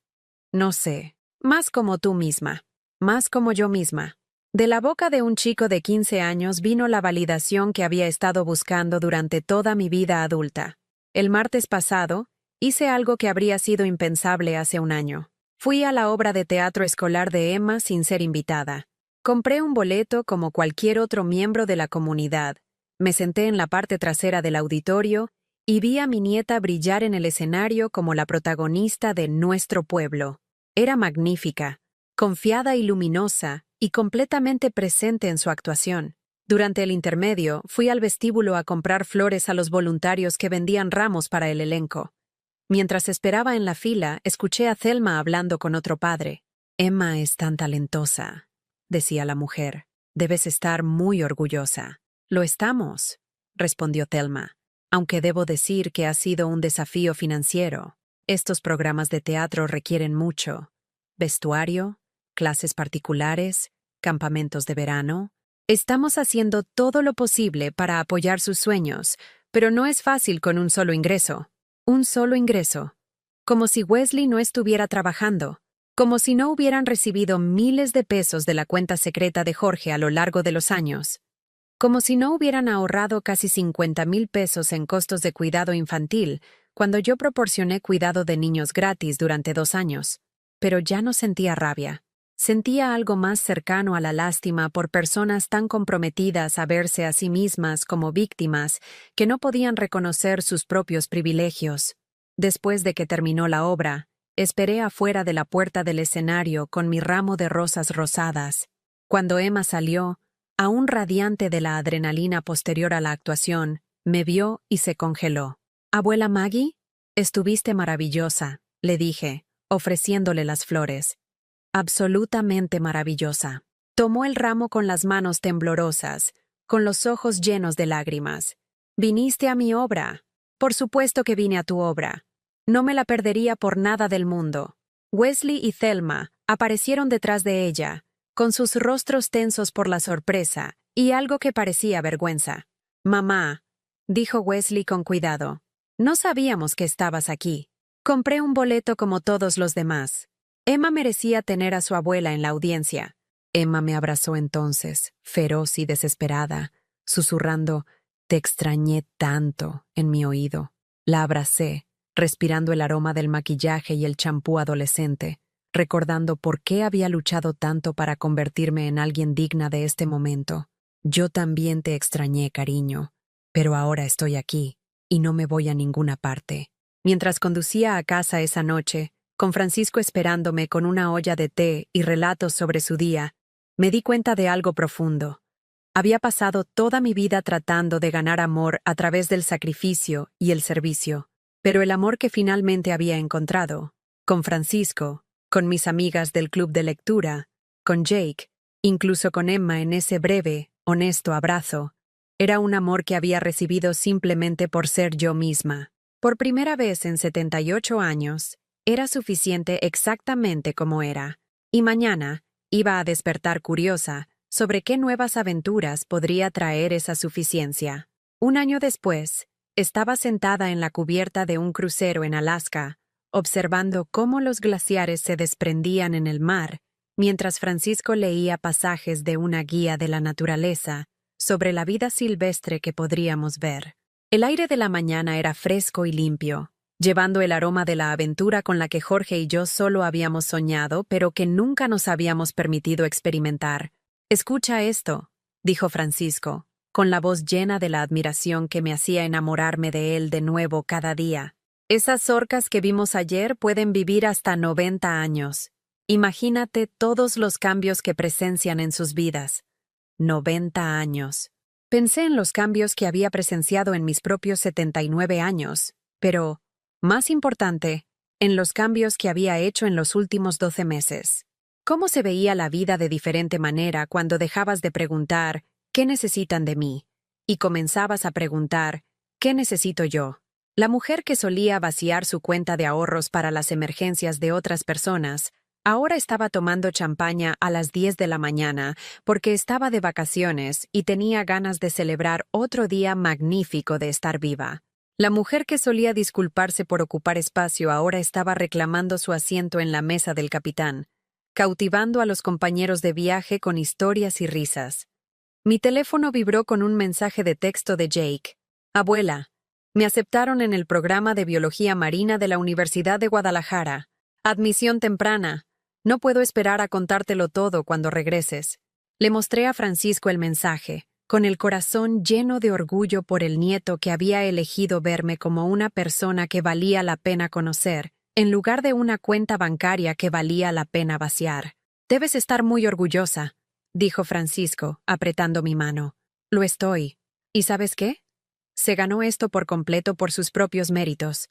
no sé, más como tú misma, más como yo misma. De la boca de un chico de 15 años vino la validación que había estado buscando durante toda mi vida adulta. El martes pasado, hice algo que habría sido impensable hace un año. Fui a la obra de teatro escolar de Emma sin ser invitada. Compré un boleto como cualquier otro miembro de la comunidad. Me senté en la parte trasera del auditorio y vi a mi nieta brillar en el escenario como la protagonista de nuestro pueblo. Era magnífica, confiada y luminosa, y completamente presente en su actuación. Durante el intermedio, fui al vestíbulo a comprar flores a los voluntarios que vendían ramos para el elenco. Mientras esperaba en la fila, escuché a Thelma hablando con otro padre. «Emma es tan talentosa», decía la mujer. «Debes estar muy orgullosa». «Lo estamos», respondió Thelma, «aunque debo decir que ha sido un desafío financiero. Estos programas de teatro requieren mucho. Vestuario, clases particulares, campamentos de verano. Estamos haciendo todo lo posible para apoyar sus sueños, pero no es fácil con un solo ingreso. Un solo ingreso. Como si Wesley no estuviera trabajando. Como si no hubieran recibido miles de pesos de la cuenta secreta de Jorge a lo largo de los años. Como si no hubieran ahorrado casi 50,000 pesos en costos de cuidado infantil cuando yo proporcioné cuidado de niños gratis durante 2 años. Pero ya no sentía rabia. Sentía algo más cercano a la lástima por personas tan comprometidas a verse a sí mismas como víctimas que no podían reconocer sus propios privilegios. Después de que terminó la obra, esperé afuera de la puerta del escenario con mi ramo de rosas rosadas. Cuando Emma salió, aún radiante de la adrenalina posterior a la actuación, me vio y se congeló. «Abuela Maggie, estuviste maravillosa», le dije, ofreciéndole las flores. «Absolutamente maravillosa». Tomó el ramo con las manos temblorosas, con los ojos llenos de lágrimas. «Viniste a mi obra». «Por supuesto que vine a tu obra. No me la perdería por nada del mundo». Wesley y Thelma aparecieron detrás de ella, con sus rostros tensos por la sorpresa y algo que parecía vergüenza. «Mamá», dijo Wesley con cuidado, «no sabíamos que estabas aquí. Compré un boleto como todos los demás». Emma merecía tener a su abuela en la audiencia. Emma me abrazó entonces, feroz y desesperada, susurrando «Te extrañé tanto» en mi oído. La abracé, respirando el aroma del maquillaje y el champú adolescente, recordando por qué había luchado tanto para convertirme en alguien digna de este momento. «Yo también te extrañé, cariño, pero ahora estoy aquí, y no me voy a ninguna parte». Mientras conducía a casa esa noche, con Francisco esperándome con una olla de té y relatos sobre su día, me di cuenta de algo profundo. Había pasado toda mi vida tratando de ganar amor a través del sacrificio y el servicio, pero el amor que finalmente había encontrado, con Francisco, con mis amigas del club de lectura, con Jake, incluso con Emma en ese breve, honesto abrazo, era un amor que había recibido simplemente por ser yo misma. Por primera vez en 78 años, era suficiente exactamente como era, y mañana iba a despertar curiosa sobre qué nuevas aventuras podría traer esa suficiencia. 1 año después, estaba sentada en la cubierta de un crucero en Alaska, observando cómo los glaciares se desprendían en el mar, mientras Francisco leía pasajes de una guía de la naturaleza sobre la vida silvestre que podríamos ver. El aire de la mañana era fresco y limpio, llevando el aroma de la aventura con la que Jorge y yo solo habíamos soñado, pero que nunca nos habíamos permitido experimentar. «Escucha esto», dijo Francisco, con la voz llena de la admiración que me hacía enamorarme de él de nuevo cada día. «Esas orcas que vimos ayer pueden vivir hasta 90 años. Imagínate todos los cambios que presencian en sus vidas. 90 años. Pensé en los cambios que había presenciado en mis propios 79 años, pero, más importante, en los cambios que había hecho en los últimos 12 meses. ¿Cómo se veía la vida de diferente manera cuando dejabas de preguntar «¿qué necesitan de mí?» y comenzabas a preguntar «¿qué necesito yo?». La mujer que solía vaciar su cuenta de ahorros para las emergencias de otras personas, ahora estaba tomando champaña a las 10 de la mañana porque estaba de vacaciones y tenía ganas de celebrar otro día magnífico de estar viva. La mujer que solía disculparse por ocupar espacio ahora estaba reclamando su asiento en la mesa del capitán, cautivando a los compañeros de viaje con historias y risas. Mi teléfono vibró con un mensaje de texto de Jake. «Abuela, me aceptaron en el programa de Biología Marina de la Universidad de Guadalajara. Admisión temprana. No puedo esperar a contártelo todo cuando regreses». Le mostré a Francisco el mensaje, con el corazón lleno de orgullo por el nieto que había elegido verme como una persona que valía la pena conocer, en lugar de una cuenta bancaria que valía la pena vaciar. Debes estar muy orgullosa, dijo Francisco, apretando mi mano. Lo estoy. ¿Y sabes qué? Se ganó esto por completo por sus propios méritos.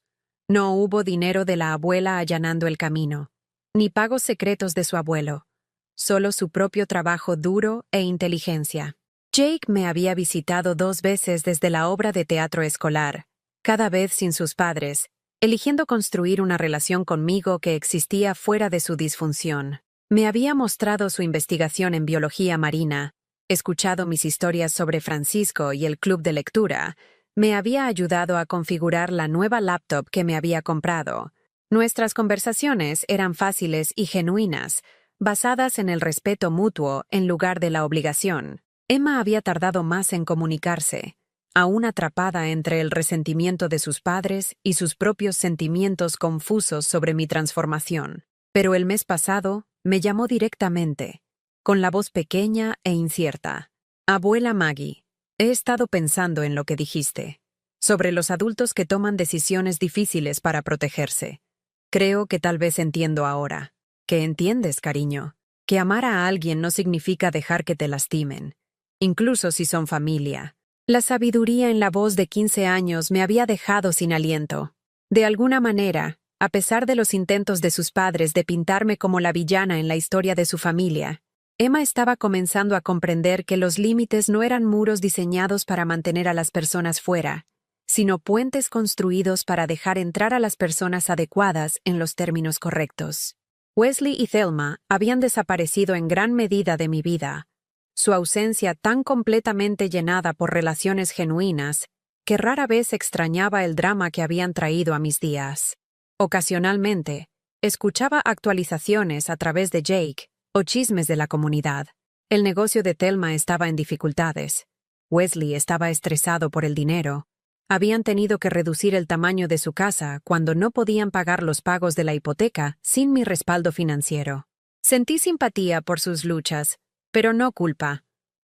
No hubo dinero de la abuela allanando el camino, ni pagos secretos de su abuelo, solo su propio trabajo duro e inteligencia. Jake me había visitado 2 veces desde la obra de teatro escolar, cada vez sin sus padres, eligiendo construir una relación conmigo que existía fuera de su disfunción. Me había mostrado su investigación en biología marina, escuchado mis historias sobre Francisco y el club de lectura, me había ayudado a configurar la nueva laptop que me había comprado. Nuestras conversaciones eran fáciles y genuinas, basadas en el respeto mutuo en lugar de la obligación. Emma había tardado más en comunicarse, aún atrapada entre el resentimiento de sus padres y sus propios sentimientos confusos sobre mi transformación. Pero el mes pasado me llamó directamente, con la voz pequeña e incierta. Abuela Maggie, he estado pensando en lo que dijiste, sobre los adultos que toman decisiones difíciles para protegerse. Creo que tal vez entiendo ahora. ¿Qué entiendes, cariño? Que amar a alguien no significa dejar que te lastimen, incluso si son familia. La sabiduría en la voz de 15 años me había dejado sin aliento. De alguna manera, a pesar de los intentos de sus padres de pintarme como la villana en la historia de su familia, Emma estaba comenzando a comprender que los límites no eran muros diseñados para mantener a las personas fuera, sino puentes construidos para dejar entrar a las personas adecuadas en los términos correctos. Wesley y Thelma habían desaparecido en gran medida de mi vida, su ausencia tan completamente llenada por relaciones genuinas que rara vez extrañaba el drama que habían traído a mis días. Ocasionalmente, escuchaba actualizaciones a través de Jake o chismes de la comunidad. El negocio de Thelma estaba en dificultades. Wesley estaba estresado por el dinero. Habían tenido que reducir el tamaño de su casa cuando no podían pagar los pagos de la hipoteca sin mi respaldo financiero. Sentí simpatía por sus luchas, pero no culpa,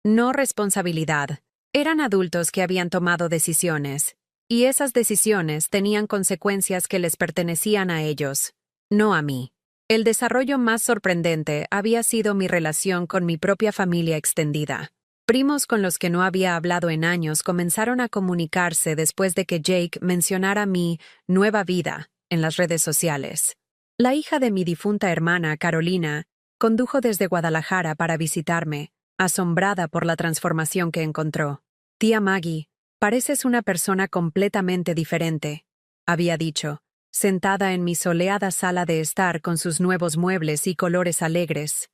no responsabilidad. Eran adultos que habían tomado decisiones, y esas decisiones tenían consecuencias que les pertenecían a ellos, no a mí. El desarrollo más sorprendente había sido mi relación con mi propia familia extendida. Primos con los que no había hablado en años comenzaron a comunicarse después de que Jake mencionara mi nueva vida en las redes sociales. La hija de mi difunta hermana, Carolina, condujo desde Guadalajara para visitarme, asombrada por la transformación que encontró. Tía Maggie, pareces una persona completamente diferente, había dicho, sentada en mi soleada sala de estar con sus nuevos muebles y colores alegres.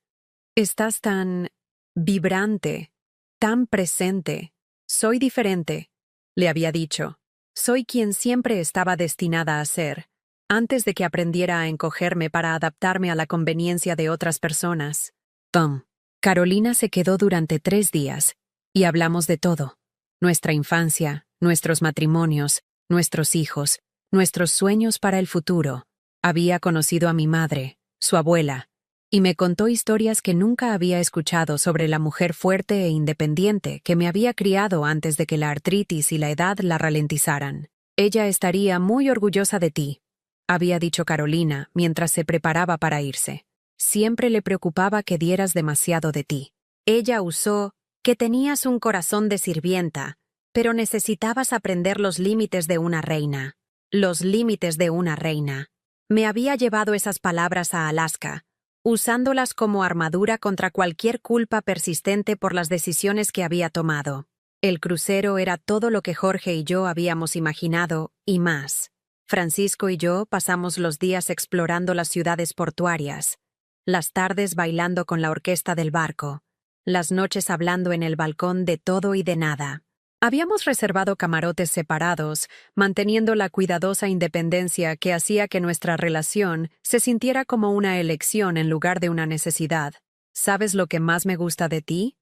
Estás tan vibrante, tan presente. Soy diferente, le había dicho. Soy quien siempre estaba destinada a ser, antes de que aprendiera a encogerme para adaptarme a la conveniencia de otras personas. Tom. Carolina se quedó durante 3 días, y hablamos de todo. Nuestra infancia, nuestros matrimonios, nuestros hijos, nuestros sueños para el futuro. Había conocido a mi madre, su abuela, y me contó historias que nunca había escuchado sobre la mujer fuerte e independiente que me había criado antes de que la artritis y la edad la ralentizaran. Ella estaría muy orgullosa de ti, había dicho Carolina mientras se preparaba para irse. Siempre le preocupaba que dieras demasiado de ti. Ella usó que tenías un corazón de sirvienta, pero necesitabas aprender los límites de una reina. Los límites de una reina. Me había llevado esas palabras a Alaska, usándolas como armadura contra cualquier culpa persistente por las decisiones que había tomado. El crucero era todo lo que Jorge y yo habíamos imaginado, y más. Francisco y yo pasamos los días explorando las ciudades portuarias, las tardes bailando con la orquesta del barco, las noches hablando en el balcón de todo y de nada. Habíamos reservado camarotes separados, manteniendo la cuidadosa independencia que hacía que nuestra relación se sintiera como una elección en lugar de una necesidad. ¿Sabes lo que más me gusta de ti?,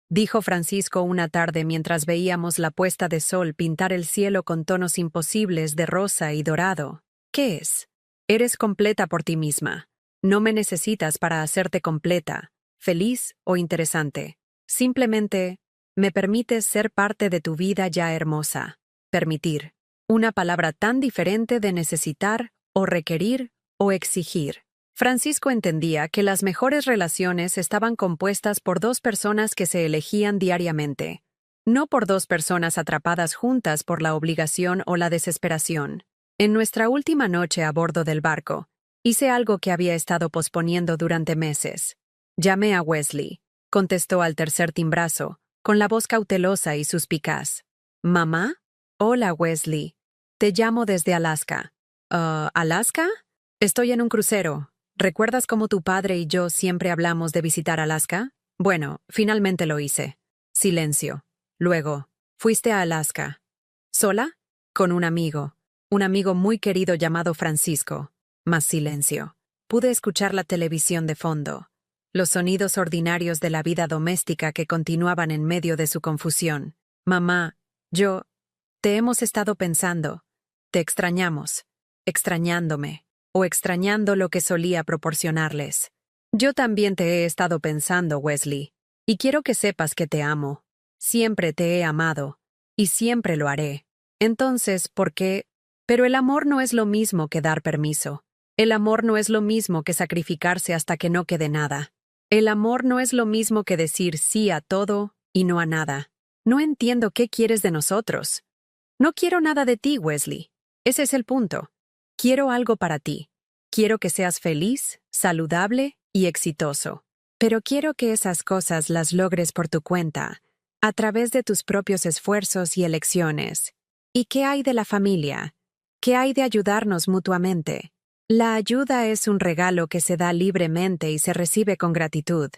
dijo Francisco una tarde mientras veíamos la puesta de sol pintar el cielo con tonos imposibles de rosa y dorado. ¿Qué es? Eres completa por ti misma. No me necesitas para hacerte completa, feliz o interesante. Simplemente Me permites ser parte de tu vida ya hermosa. Permitir. Una palabra tan diferente de necesitar, o requerir, o exigir. Francisco entendía que las mejores relaciones estaban compuestas por dos personas que se elegían diariamente, no por dos personas atrapadas juntas por la obligación o la desesperación. En nuestra última noche a bordo del barco, hice algo que había estado posponiendo durante meses. Llamé a Wesley. Contestó al tercer timbrazo, con la voz cautelosa y suspicaz. ¿Mamá? Hola, Wesley. Te llamo desde Alaska. ¿Alaska? Estoy en un crucero. ¿Recuerdas cómo tu padre y yo siempre hablamos de visitar Alaska? Bueno, finalmente lo hice. Silencio. Luego, ¿fuiste a Alaska? ¿Sola? Con un amigo muy querido llamado Francisco. Más silencio. Pude escuchar la televisión de fondo, los sonidos ordinarios de la vida doméstica que continuaban en medio de su confusión. Mamá, te hemos estado pensando. Te extrañamos. Extrañándome. O extrañando lo que solía proporcionarles. Yo también te he estado pensando, Wesley. Y quiero que sepas que te amo. Siempre te he amado. Y siempre lo haré. Entonces, ¿por qué? Pero el amor no es lo mismo que dar permiso. El amor no es lo mismo que sacrificarse hasta que no quede nada. El amor no es lo mismo que decir sí a todo y no a nada. No entiendo qué quieres de nosotros. No quiero nada de ti, Wesley. Ese es el punto. Quiero algo para ti. Quiero que seas feliz, saludable y exitoso. Pero quiero que esas cosas las logres por tu cuenta, a través de tus propios esfuerzos y elecciones. ¿Y qué hay de la familia? ¿Qué hay de ayudarnos mutuamente? La ayuda es un regalo que se da libremente y se recibe con gratitud.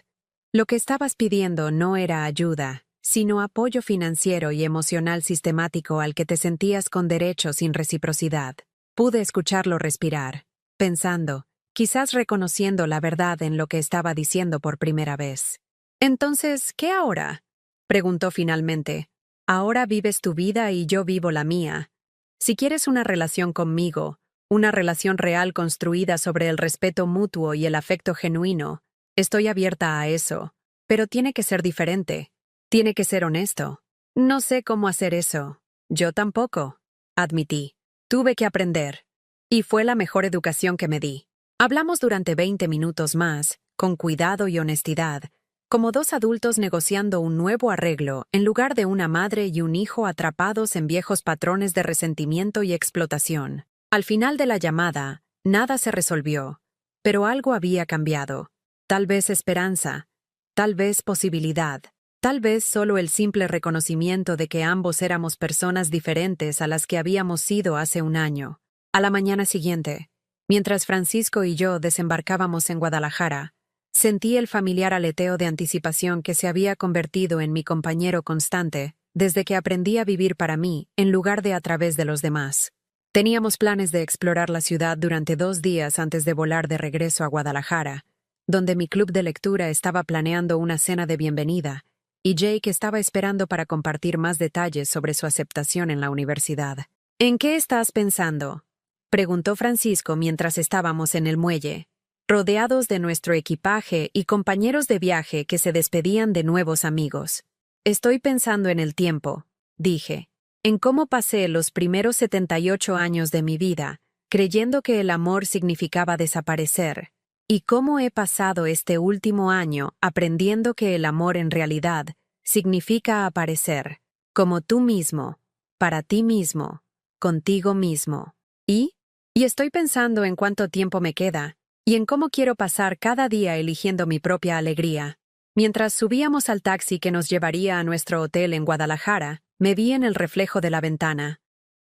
Lo que estabas pidiendo no era ayuda, sino apoyo financiero y emocional sistemático al que te sentías con derecho sin reciprocidad. Pude escucharlo respirar, pensando, quizás reconociendo la verdad en lo que estaba diciendo por primera vez. Entonces, ¿qué ahora? Preguntó finalmente. Ahora vives tu vida y yo vivo la mía. Si quieres una relación conmigo, una relación real construida sobre el respeto mutuo y el afecto genuino, estoy abierta a eso, pero tiene que ser diferente. Tiene que ser honesto. No sé cómo hacer eso. Yo tampoco, admití. Tuve que aprender. Y fue la mejor educación que me di. Hablamos durante 20 minutos más, con cuidado y honestidad, como dos adultos negociando un nuevo arreglo en lugar de una madre y un hijo atrapados en viejos patrones de resentimiento y explotación. Al final de la llamada, nada se resolvió, pero algo había cambiado. Tal vez esperanza, tal vez posibilidad, tal vez solo el simple reconocimiento de que ambos éramos personas diferentes a las que habíamos sido hace un año. A la mañana siguiente, mientras Francisco y yo desembarcábamos en Guadalajara, sentí el familiar aleteo de anticipación que se había convertido en mi compañero constante desde que aprendí a vivir para mí en lugar de a través de los demás. Teníamos planes de explorar la ciudad durante 2 días antes de volar de regreso a Guadalajara, donde mi club de lectura estaba planeando una cena de bienvenida, y Jake estaba esperando para compartir más detalles sobre su aceptación en la universidad. ¿En qué estás pensando?, preguntó Francisco mientras estábamos en el muelle, rodeados de nuestro equipaje y compañeros de viaje que se despedían de nuevos amigos. Estoy pensando en el tiempo, dije. En cómo pasé los primeros 78 años de mi vida, creyendo que el amor significaba desaparecer, y cómo he pasado este último año aprendiendo que el amor en realidad significa aparecer, como tú mismo, para ti mismo, contigo mismo. Y estoy pensando en cuánto tiempo me queda, y en cómo quiero pasar cada día eligiendo mi propia alegría. Mientras subíamos al taxi que nos llevaría a nuestro hotel en Guadalajara, me vi en el reflejo de la ventana.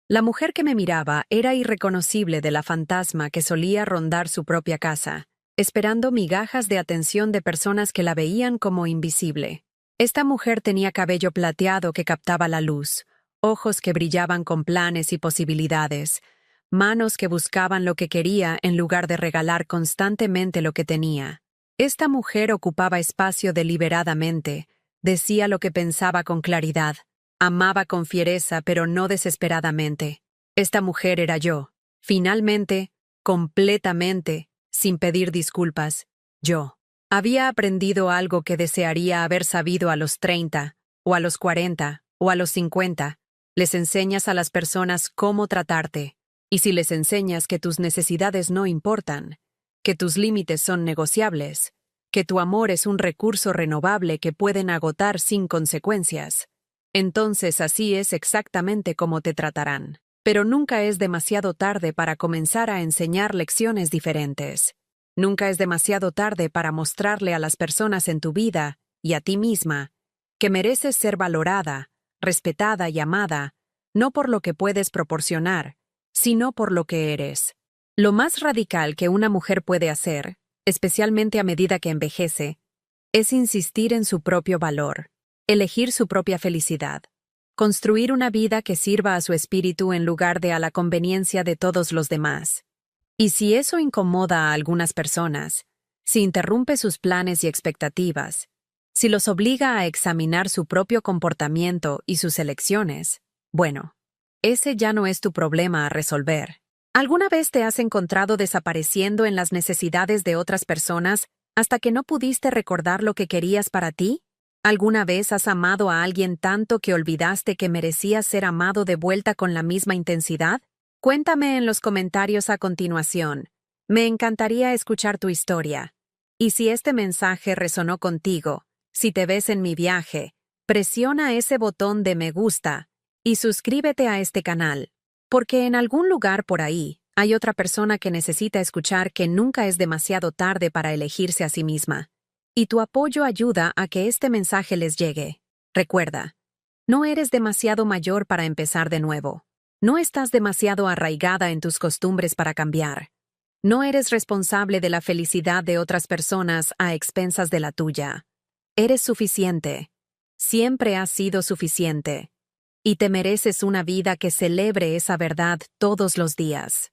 La mujer que me miraba era irreconocible de la fantasma que solía rondar su propia casa, esperando migajas de atención de personas que la veían como invisible. Esta mujer tenía cabello plateado que captaba la luz, ojos que brillaban con planes y posibilidades, manos que buscaban lo que quería en lugar de regalar constantemente lo que tenía. Esta mujer ocupaba espacio deliberadamente, decía lo que pensaba con claridad, amaba con fiereza pero no desesperadamente. Esta mujer era yo. Finalmente, completamente, sin pedir disculpas, yo. Había aprendido algo que desearía haber sabido a los 30, o a los 40, o a los 50, les enseñas a las personas cómo tratarte. Y si les enseñas que tus necesidades no importan, que tus límites son negociables, que tu amor es un recurso renovable que pueden agotar sin consecuencias, entonces así es exactamente como te tratarán. Pero nunca es demasiado tarde para comenzar a enseñar lecciones diferentes. Nunca es demasiado tarde para mostrarle a las personas en tu vida, y a ti misma, que mereces ser valorada, respetada y amada, no por lo que puedes proporcionar, sino por lo que eres. Lo más radical que una mujer puede hacer, especialmente a medida que envejece, es insistir en su propio valor, elegir su propia felicidad, construir una vida que sirva a su espíritu en lugar de a la conveniencia de todos los demás. Y si eso incomoda a algunas personas, si interrumpe sus planes y expectativas, si los obliga a examinar su propio comportamiento y sus elecciones, bueno, ese ya no es tu problema a resolver. ¿Alguna vez te has encontrado desapareciendo en las necesidades de otras personas hasta que no pudiste recordar lo que querías para ti? ¿Alguna vez has amado a alguien tanto que olvidaste que merecías ser amado de vuelta con la misma intensidad? Cuéntame en los comentarios a continuación. Me encantaría escuchar tu historia. Y si este mensaje resonó contigo, si te ves en mi viaje, presiona ese botón de me gusta y suscríbete a este canal, porque en algún lugar por ahí hay otra persona que necesita escuchar que nunca es demasiado tarde para elegirse a sí misma. Y tu apoyo ayuda a que este mensaje les llegue. Recuerda, no eres demasiado mayor para empezar de nuevo. No estás demasiado arraigada en tus costumbres para cambiar. No eres responsable de la felicidad de otras personas a expensas de la tuya. Eres suficiente. Siempre has sido suficiente. Y te mereces una vida que celebre esa verdad todos los días.